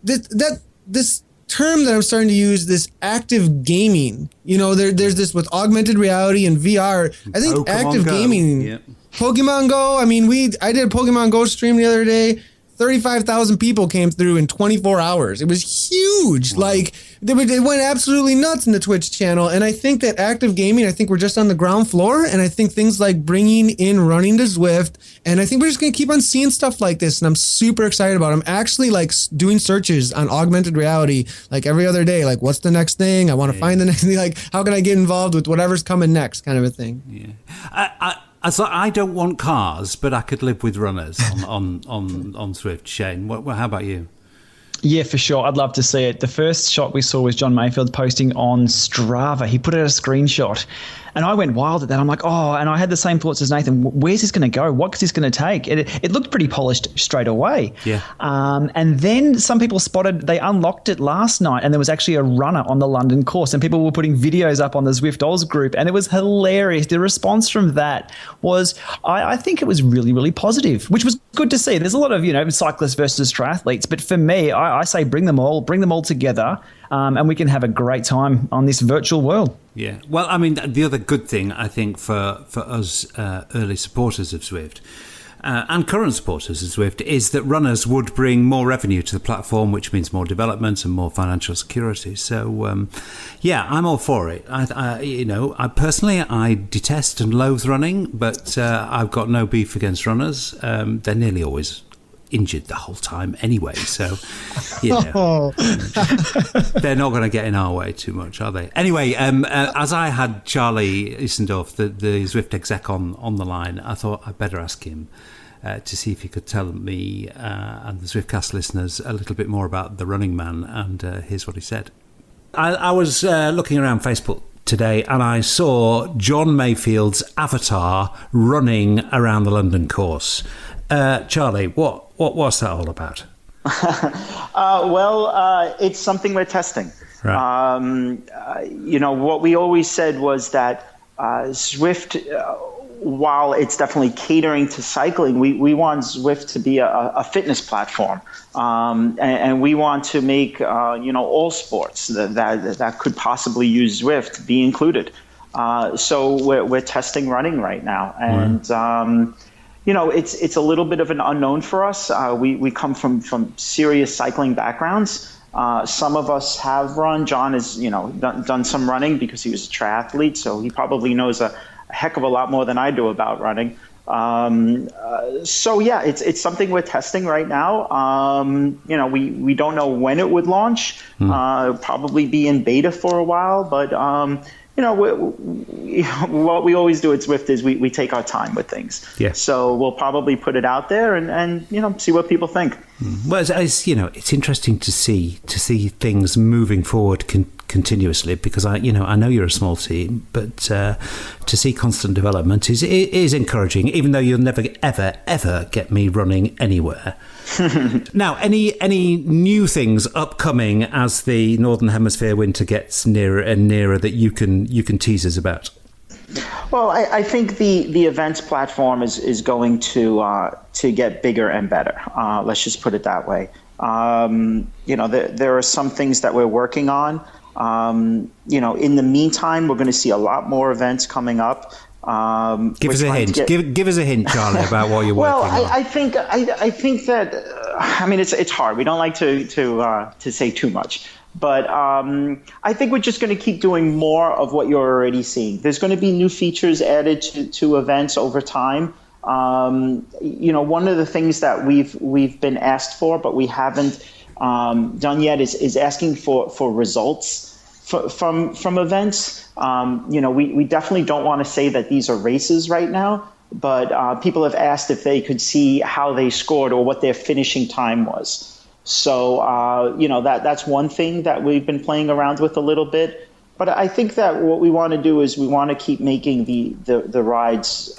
this term that I'm starting to use, this active gaming. There's this with augmented reality and VR. I think Pokemon active gaming, Pokemon Go. I mean, I did a Pokemon Go stream the other day. 35,000 people came through in 24 hours. It was huge. Wow. Like, it went absolutely nuts in the Twitch channel. And I think that active gaming, I think we're just on the ground floor. And I think things like bringing in running to Zwift. And I think we're just going to keep on seeing stuff like this. And I'm super excited about it. I'm actually doing searches on augmented reality like every other day. Like, what's the next thing? I want to find the next thing. Like, how can I get involved with whatever's coming next, kind of a thing. Yeah. I don't want cars, but I could live with runners on Zwift. Shane, how about you? Yeah, for sure. I'd love to see it. The first shot we saw was John Mayfield posting on Strava. He put out a screenshot, and I went wild at that. I'm like, and I had the same thoughts as Nathan. Where's this going to go? What's this going to take? It looked pretty polished straight away. Yeah. And then some people spotted, they unlocked it last night, and there was actually a runner on the London course, and people were putting videos up on the Zwift Oz group, and it was hilarious. The response from that was, I think it was really, really positive, which was good to see. There's a lot of, cyclists versus triathletes, but for me, I say bring them all together, and we can have a great time on this virtual world. Yeah. Well, I mean, the other good thing, I think, for us early supporters of Zwift, and current supporters of Zwift is that runners would bring more revenue to the platform, which means more development and more financial security. So, yeah, I'm all for it. I personally, I detest and loathe running, but I've got no beef against runners. They're nearly always injured the whole time anyway, so they're not going to get in our way too much, are they? Anyway, as I had Charlie Isendorf, the Zwift exec, on the line, I thought I'd better ask him to see if he could tell me and the Zwiftcast listeners a little bit more about the Running Man, and here's what he said. I was looking around Facebook today and I saw John Mayfield's avatar running around the London course. Charlie, what's that all about? It's something we're testing. Right. What we always said was that Zwift, while it's definitely catering to cycling, we want Zwift to be a fitness platform, and we want to make all sports that could possibly use Zwift be included. So we're testing running right now, and. It's a little bit of an unknown for us. We come from serious cycling backgrounds. Some of us have run. John has, done some running because he was a triathlete, so he probably knows a heck of a lot more than I do about running. It's something we're testing right now. We don't know when it would launch. Probably be in beta for a while, but. What we always do at Zwift is we take our time with things. Yeah. So we'll probably put it out there and see what people think. Well, it's interesting to see things moving forward continuously, because I know you're a small team, but to see constant development is encouraging, even though you'll never ever get me running anywhere. Now, any new things upcoming as the Northern Hemisphere winter gets nearer and nearer that you can tease us about? Well, I think the events platform is going to get bigger and better. Let's just put it that way. There are some things that we're working on. In the meantime, we're going to see a lot more events coming up. Give us a hint. Give us a hint, Charlie, about what you're working on. I think that it's hard. We don't like to say too much, but I think we're just going to keep doing more of what you're already seeing. There's going to be new features added to events over time. One of the things that we've been asked for, but we haven't done yet, is asking for results from events. We definitely don't want to say that these are races right now, but people have asked if they could see how they scored or what their finishing time was. So, that's one thing that we've been playing around with a little bit. But I think that what we want to do is we want to keep making the rides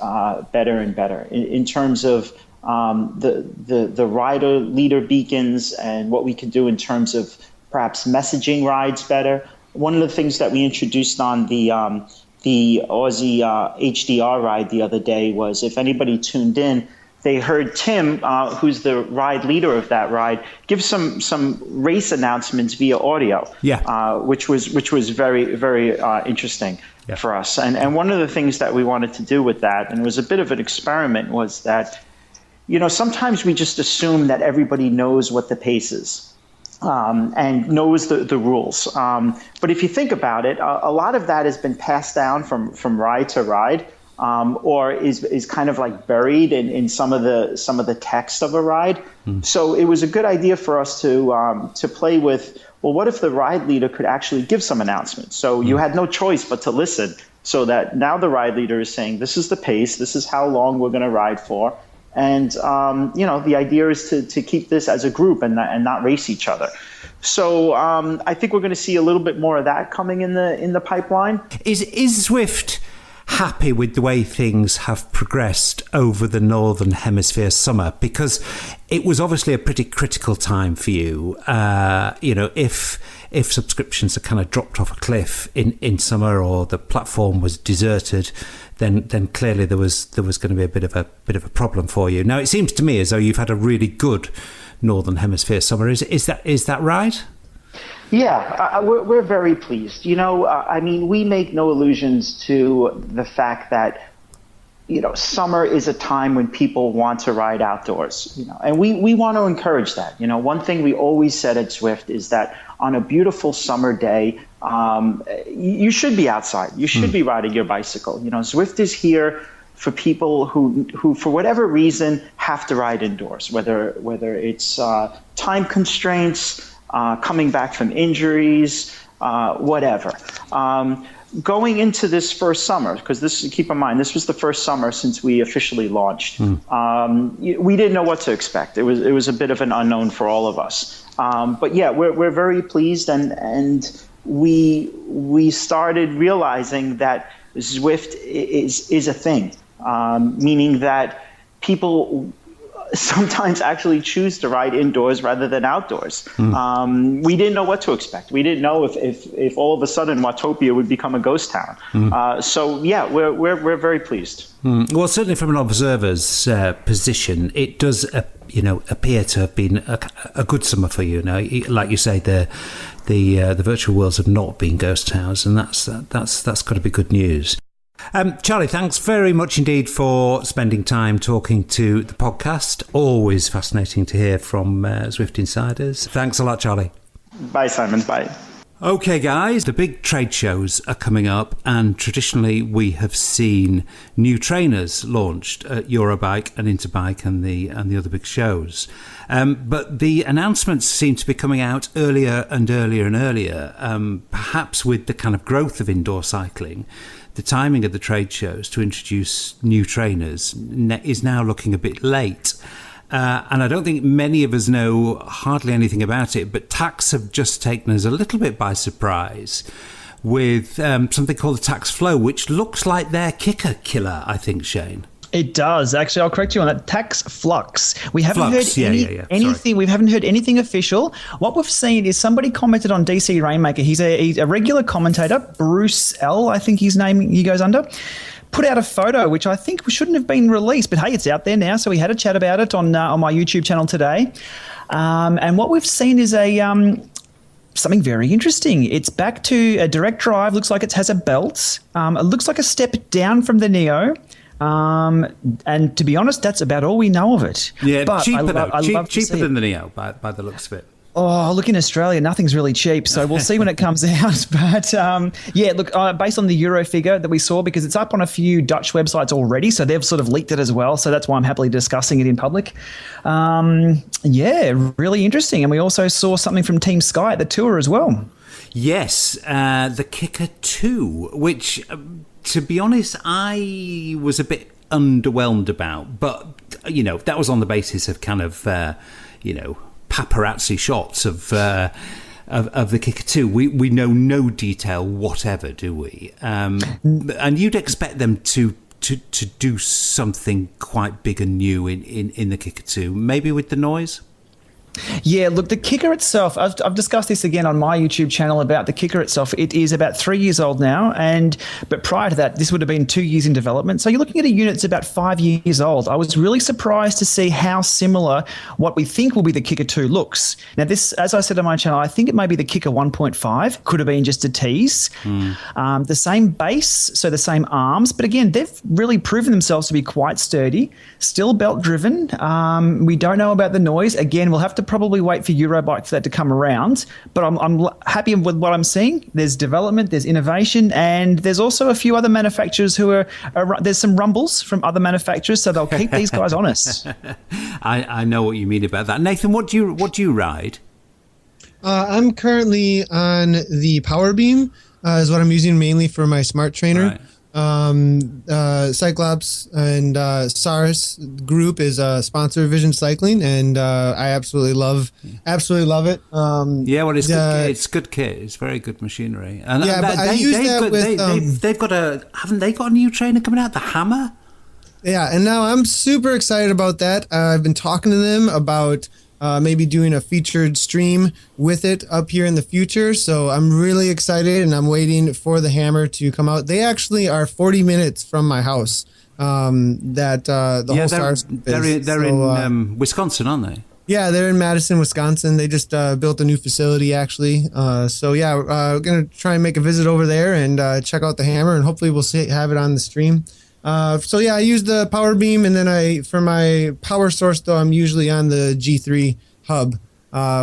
better and better in terms of the rider leader beacons and what we can do in terms of perhaps messaging rides better. One of the things that we introduced on the Aussie HDR ride the other day was, if anybody tuned in, they heard Tim, who's the ride leader of that ride, give some race announcements via audio. Yeah. Which was very, very interesting for us. And one of the things that we wanted to do with that, and it was a bit of an experiment, was that sometimes we just assume that everybody knows what the pace is. And knows the rules. But if you think about it, a lot of that has been passed down from ride to ride, or is kind of like buried in some of the text of a ride. So it was a good idea for us to play with, well, what if the ride leader could actually give some announcements? So you had no choice but to listen, so that now the ride leader is saying, this is the pace, this is how long we're going to ride for. And, the idea is to keep this as a group and not race each other. So I think we're going to see a little bit more of that coming in the pipeline. Is Zwift happy with the way things have progressed over the Northern Hemisphere summer? Because it was obviously a pretty critical time for you. If subscriptions had kind of dropped off a cliff in summer, or the platform was deserted, then clearly there was going to be a bit of a problem for you. Now it seems to me as though you've had a really good Northern Hemisphere summer. Is that right? Yeah, we're very pleased. We make no allusions to the fact that summer is a time when people want to ride outdoors, and we want to encourage that. One thing we always said at Zwift is that on a beautiful summer day, you should be outside. You should be riding your bicycle. Zwift is here for people who for whatever reason have to ride indoors, whether it's time constraints, coming back from injuries, whatever. Going into this first summer, because keep in mind, this was the first summer since we officially launched. We didn't know what to expect. It was a bit of an unknown for all of us. But yeah, we're very pleased, and we started realizing that Zwift is a thing, meaning that people sometimes actually choose to ride indoors rather than outdoors. We didn't know what to expect. We didn't know if all of a sudden Watopia would become a ghost town. So yeah, we're very pleased. Well, certainly from an observer's position, it does appear to have been a good summer for you. Like you say, the virtual worlds have not been ghost towns, and that's got to be good news. Charlie, thanks very much indeed for spending time talking to the podcast. Always fascinating to hear from Zwift insiders. Thanks a lot, Charlie. Bye, Simon. Bye. Okay, guys, the big trade shows are coming up, and traditionally we have seen new trainers launched at Eurobike and Interbike and the other big shows. But the announcements seem to be coming out earlier and earlier and earlier, perhaps with the kind of growth of indoor cycling. The timing of the trade shows to introduce new trainers is now looking a bit late. And I don't think many of us know hardly anything about it, but Tax have just taken us a little bit by surprise with something called the Tax Flow, which looks like their kicker killer, I think, Shane. It does. Actually, I'll correct you on that. Tax Flux. We haven't heard anything. Sorry. We haven't heard anything official. What we've seen is somebody commented on DC Rainmaker. He's a regular commentator, Bruce L, I think his name he goes under. Put out a photo, which I think shouldn't have been released, but hey, it's out there now. So we had a chat about it on my YouTube channel today. And what we've seen is something very interesting. It's back to a direct drive. Looks like it has a belt. It looks like a step down from the Neo. And to be honest, that's about all we know of it. Yeah, but cheaper cheaper than the Neo by the looks of it. Oh, look, in Australia, nothing's really cheap, so we'll see when it comes out. But yeah, look, based on the Euro figure that we saw, because it's up on a few Dutch websites already, so they've sort of leaked it as well. So that's why I'm happily discussing it in public. Yeah, really interesting. And we also saw something from Team Sky at the tour as well. Yes, the Kicker 2, which, to be honest, I was a bit underwhelmed about. But, that was on the basis of kind of, paparazzi shots of the Kicker 2. We know no detail whatever, do we? And you'd expect them to do something quite big and new in the Kicker 2, maybe with the noise? Yeah, look, the Kicker itself, I've discussed this again on my YouTube channel about the Kicker itself. It is about 3 years old now, but prior to that, this would have been 2 years in development. So you're looking at a unit that's about 5 years old. I was really surprised to see how similar what we think will be the Kicker 2 looks. Now, this, as I said on my channel, I think it may be the Kicker 1.5, could have been just a tease. The same base, so the same arms, but again, they've really proven themselves to be quite sturdy, still belt driven. We don't know about the noise. Again, we'll have to probably wait for Eurobike for that to come around, but I'm happy with what I'm seeing. There's development, there's innovation, and there's also a few other manufacturers who are there's some rumbles from other manufacturers, so they'll keep these guys honest. I know what you mean about that. Nathan, what do you ride? I'm currently on the Power Beam, is what I'm using mainly for my smart trainer. Right. Cyclops and SARS group is a sponsor of Vision Cycling, and I absolutely love it. Yeah, well, it's good kit. It's very good machinery. And yeah, but I use that with they've got haven't they got a new trainer coming out, the Hammer? Yeah, and now I'm super excited about that. I've been talking to them about maybe doing a featured stream with it up here in the future. So I'm really excited, and I'm waiting for the Hammer to come out. They actually are 40 minutes from my house. The whole SARS they're in Wisconsin, aren't they? Yeah, they're in Madison, Wisconsin. They just built a new facility, actually. We're going to try and make a visit over there and check out the Hammer, and hopefully we'll have it on the stream. So yeah, I use the power beam, and then for my power source though, I'm usually on the G3 hub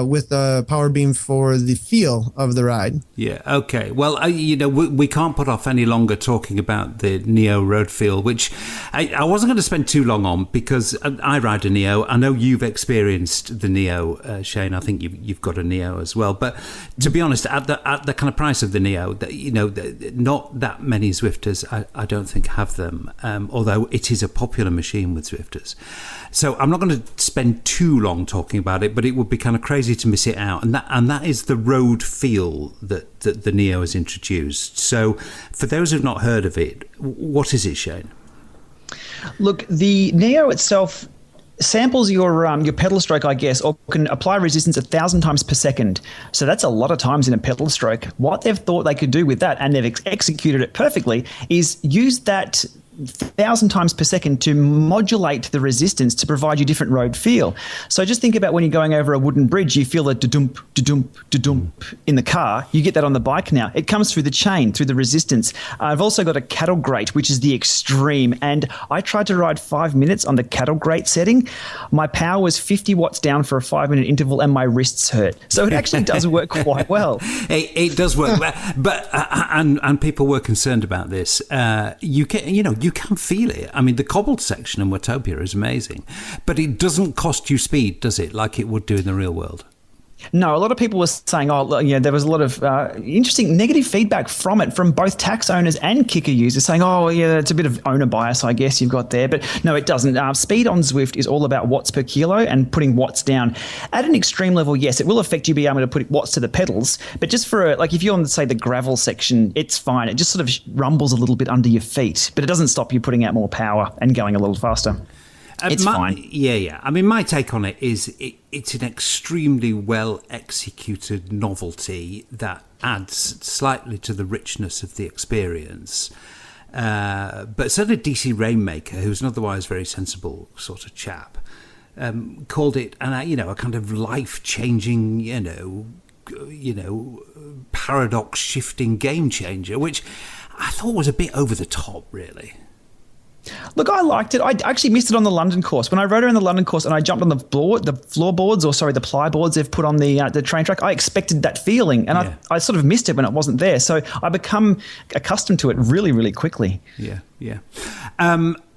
with the power beam for the feel of the ride. Yeah. Okay. Well, we can't put off any longer talking about the Neo road feel, which I wasn't going to spend too long on because I ride a Neo. I know you've experienced the Neo, Shane. I think you've got a Neo as well. But to be honest, at the kind of price of the Neo, not that many Zwifters, I don't think, have them. Although it is a popular machine with Zwifters. So I'm not going to spend too long talking about it, but it would be kind of crazy to miss it out. And that is the road feel that the Neo has introduced. So for those who've not heard of it, what is it, Shane? Look, the Neo itself samples your pedal stroke, I guess, or can apply resistance 1,000 times per second. So that's a lot of times in a pedal stroke. What they've thought they could do with that, and they've executed it perfectly, is use that 1,000 times per second to modulate the resistance to provide you different road feel. So just think about when you're going over a wooden bridge, you feel the da-dump, da-dump, da-dump in the car. You get that on the bike now. It comes through the chain, through the resistance. I've also got a cattle grate, which is the extreme. And I tried to ride 5 minutes on the cattle grate setting. My power was 50 watts down for a 5-minute interval and my wrists hurt. So it actually does work quite well. It does work. But and people were concerned about this. You can feel it. I mean, the cobbled section in Watopia is amazing, but it doesn't cost you speed, does it, like it would do in the real world? No, a lot of people were saying, there was a lot of interesting negative feedback from it, from both tax owners and Kicker users saying, it's a bit of owner bias, I guess you've got there. But no, it doesn't. Speed on Zwift is all about watts per kilo and putting watts down. At an extreme level, yes, it will affect you being able to put watts to the pedals. But just for, if you're on, say, the gravel section, it's fine. It just sort of rumbles a little bit under your feet, but it doesn't stop you putting out more power and going a little faster. It's fine. Yeah. I mean, my take on it is it's an extremely well-executed novelty that adds slightly to the richness of the experience. But certainly DC Rainmaker, who's an otherwise very sensible sort of chap, called it a kind of life-changing, paradox-shifting game changer, which I thought was a bit over the top, really. Look, I liked it. I actually missed it on the London course. When I rode around the London course and I jumped on the floorboards, the ply boards they've put on the train track, I expected that feeling, and I sort of missed it when it wasn't there. So I become accustomed to it really, really quickly. Yeah.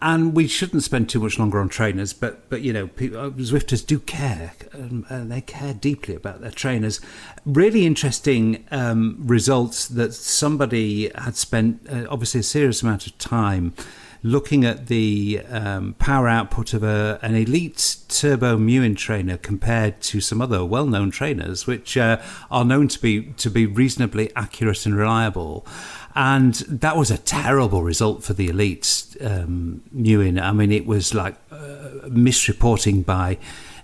And we shouldn't spend too much longer on trainers, but Zwifters do care, and they care deeply about their trainers. Really interesting results that somebody had spent obviously a serious amount of time looking at the power output of an elite turbo Mewin trainer compared to some other well-known trainers, which are known to be reasonably accurate and reliable. And that was a terrible result for the elite Mewin. I mean, it was like misreporting by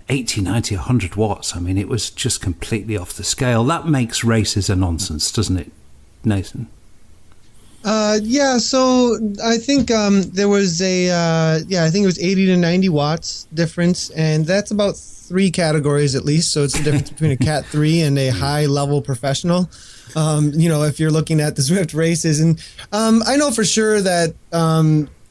80, 90, 100 watts. I mean, it was just completely off the scale. That makes races a nonsense, doesn't it, Nathan? So I think there was I think it was 80 to 90 watts difference, and that's about 3 categories at least. So it's the difference between a Cat 3 and a high level professional. If you're looking at the Zwift races, and I know for sure that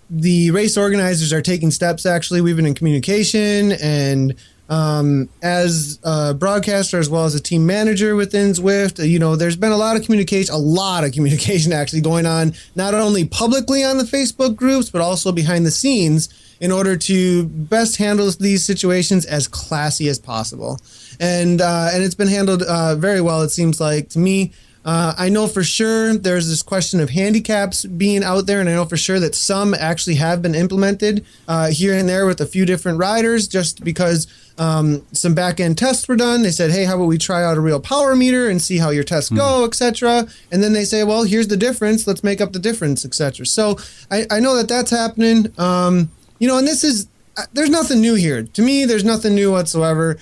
the race organizers are taking steps. Actually, we've been in communication, and as a broadcaster as well as a team manager within Zwift, there's been a lot of communication actually going on, not only publicly on the Facebook groups, but also behind the scenes in order to best handle these situations as classy as possible. And it's been handled very well, it seems like to me. I know for sure there's this question of handicaps being out there, and I know for sure that some actually have been implemented here and there with a few different riders, just because some back-end tests were done. They said, hey, how about we try out a real power meter and see how your tests go, etc. And then they say, well, here's the difference. Let's make up the difference, etc. So I know that that's happening. And this is, there's nothing new here. To me, there's nothing new whatsoever.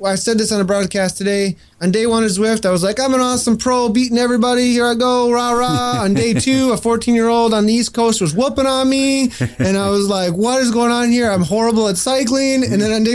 I said this on a broadcast today. On day 1 of Zwift, I was like, I'm an awesome pro, beating everybody. Here I go, rah, rah. On day 2, a 14-year-old on the East Coast was whooping on me. And I was like, what is going on here? I'm horrible at cycling. And then on day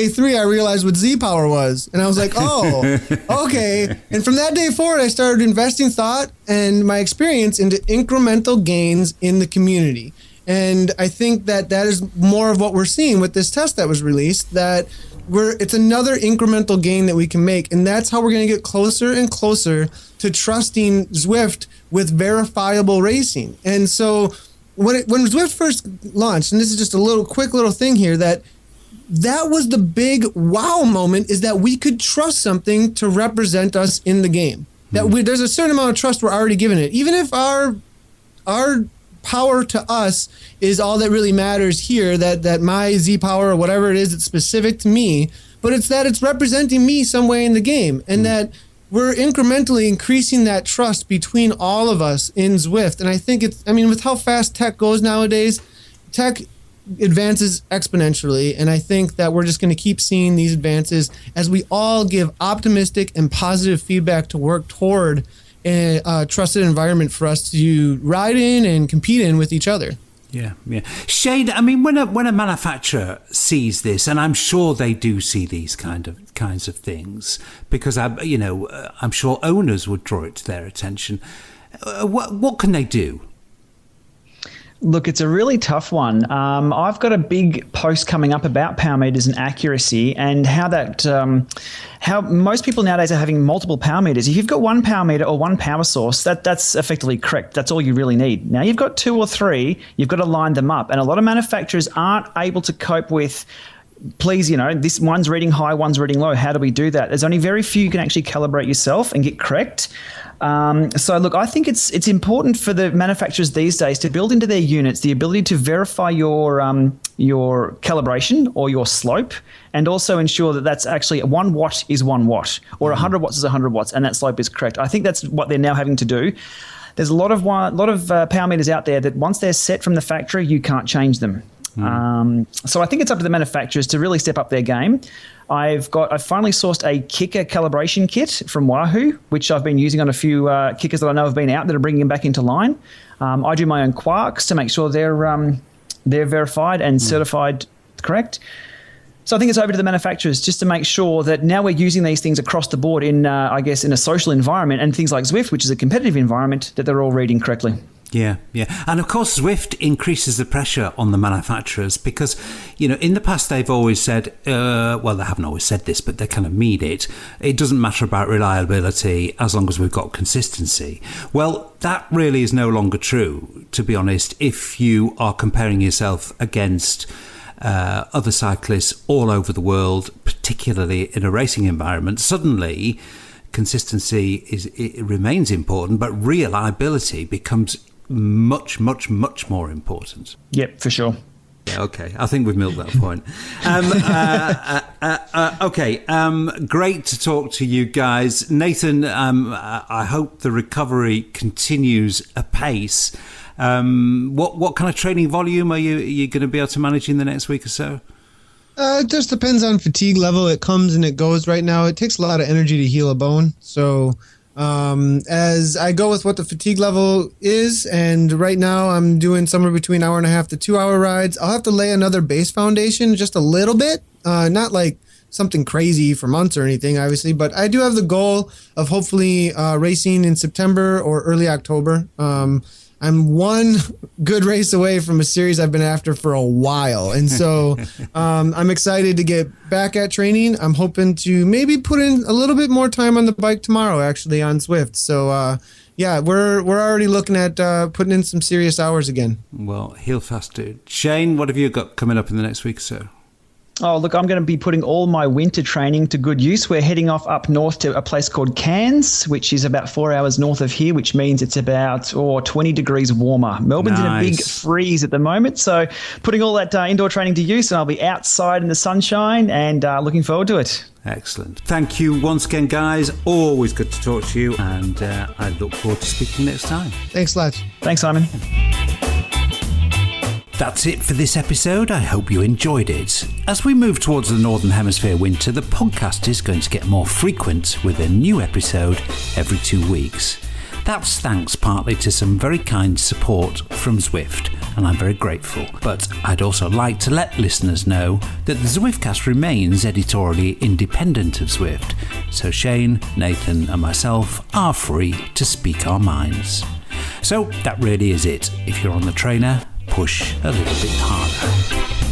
3, I realized what Z-Power was. And I was like, oh, okay. And from that day forward, I started investing thought and my experience into incremental gains in the community. And I think that is more of what we're seeing with this test that was released, that it's another incremental gain that we can make. And that's how we're going to get closer and closer to trusting Zwift with verifiable racing. And so when Zwift first launched, and this is just a quick little thing here, that was the big wow moment, is that we could trust something to represent us in the game. There's a certain amount of trust we're already giving it. Even if our power to us is all that really matters here, that my Z power or whatever it is, it's specific to me, but it's that it's representing me some way in the game, and that we're incrementally increasing that trust between all of us in Zwift. And I think with how fast tech goes nowadays, tech advances exponentially, and I think that we're just going to keep seeing these advances as we all give optimistic and positive feedback to work toward a trusted environment for us to ride in and compete in with each other. Yeah. Shane, when a manufacturer sees this, and I'm sure they do see these kinds of things, because I'm sure owners would draw it to their attention. What can they do? Look, it's a really tough one. I've got a big post coming up about power meters and accuracy, and how most people nowadays are having multiple power meters. If you've got one power meter or one power source, that's effectively correct. That's all you really need. Now you've got 2 or 3, you've got to line them up. And a lot of manufacturers aren't able to cope with, please, this one's reading high, one's reading low. How do we do that? There's only very few you can actually calibrate yourself and get correct. So look, I think it's important for the manufacturers these days to build into their units the ability to verify your calibration or your slope, and also ensure that that's actually 1 watt is 1 watt, or 100 watts is 100 watts, and that slope is correct. I think that's what they're now having to do. There's a lot of power meters out there that once they're set from the factory, you can't change them. So I think it's up to the manufacturers to really step up their game. I've finally sourced a kicker calibration kit from Wahoo, which I've been using on a few kickers that I know have been out that are bringing them back into line. I do my own quarks to make sure they're verified and certified correct. So I think it's over to the manufacturers just to make sure that now we're using these things across the board in a social environment, and things like Zwift, which is a competitive environment, that they're all reading correctly. Yeah. And of course, Zwift increases the pressure on the manufacturers because, in the past they've always said, they haven't always said this, but they kind of mean it. It doesn't matter about reliability as long as we've got consistency. Well, that really is no longer true, to be honest, if you are comparing yourself against other cyclists all over the world, particularly in a racing environment. Suddenly, consistency it remains important, but reliability becomes much, much, much more important. Yep, for sure. Yeah, okay, I think we've milked that point. Great to talk to you guys. Nathan, I hope the recovery continues apace. What kind of training volume are you going to be able to manage in the next week or so? It just depends on fatigue level. It comes and it goes. Right now, it takes a lot of energy to heal a bone. So as I go with what the fatigue level is, and right now I'm doing somewhere between 1.5 to 2 hour rides. I'll have to lay another base foundation just a little bit, not like something crazy for months or anything, obviously, but I do have the goal of hopefully racing in September or early October. I'm one good race away from a series I've been after for a while. And so I'm excited to get back at training. I'm hoping to maybe put in a little bit more time on the bike tomorrow, actually, on Zwift. So, we're already looking at putting in some serious hours again. Well, heal fast, dude. Shane, what have you got coming up in the next week or so? Oh, look, I'm going to be putting all my winter training to good use. We're heading off up north to a place called Cairns, which is about 4 hours north of here, which means it's about 20 degrees warmer. Melbourne's in a big freeze at the moment. So putting all that indoor training to use, and I'll be outside in the sunshine and looking forward to it. Excellent. Thank you once again, guys. Always good to talk to you, and I look forward to speaking next time. Thanks a lot. Thanks, Simon. That's it for this episode. I hope you enjoyed it. As we move towards the Northern Hemisphere winter, the podcast is going to get more frequent with a new episode every 2 weeks. That's thanks partly to some very kind support from Zwift, and I'm very grateful. But I'd also like to let listeners know that the Zwiftcast remains editorially independent of Zwift, so Shane, Nathan and myself are free to speak our minds. So that really is it. If you're on the trainer, push a little bit harder.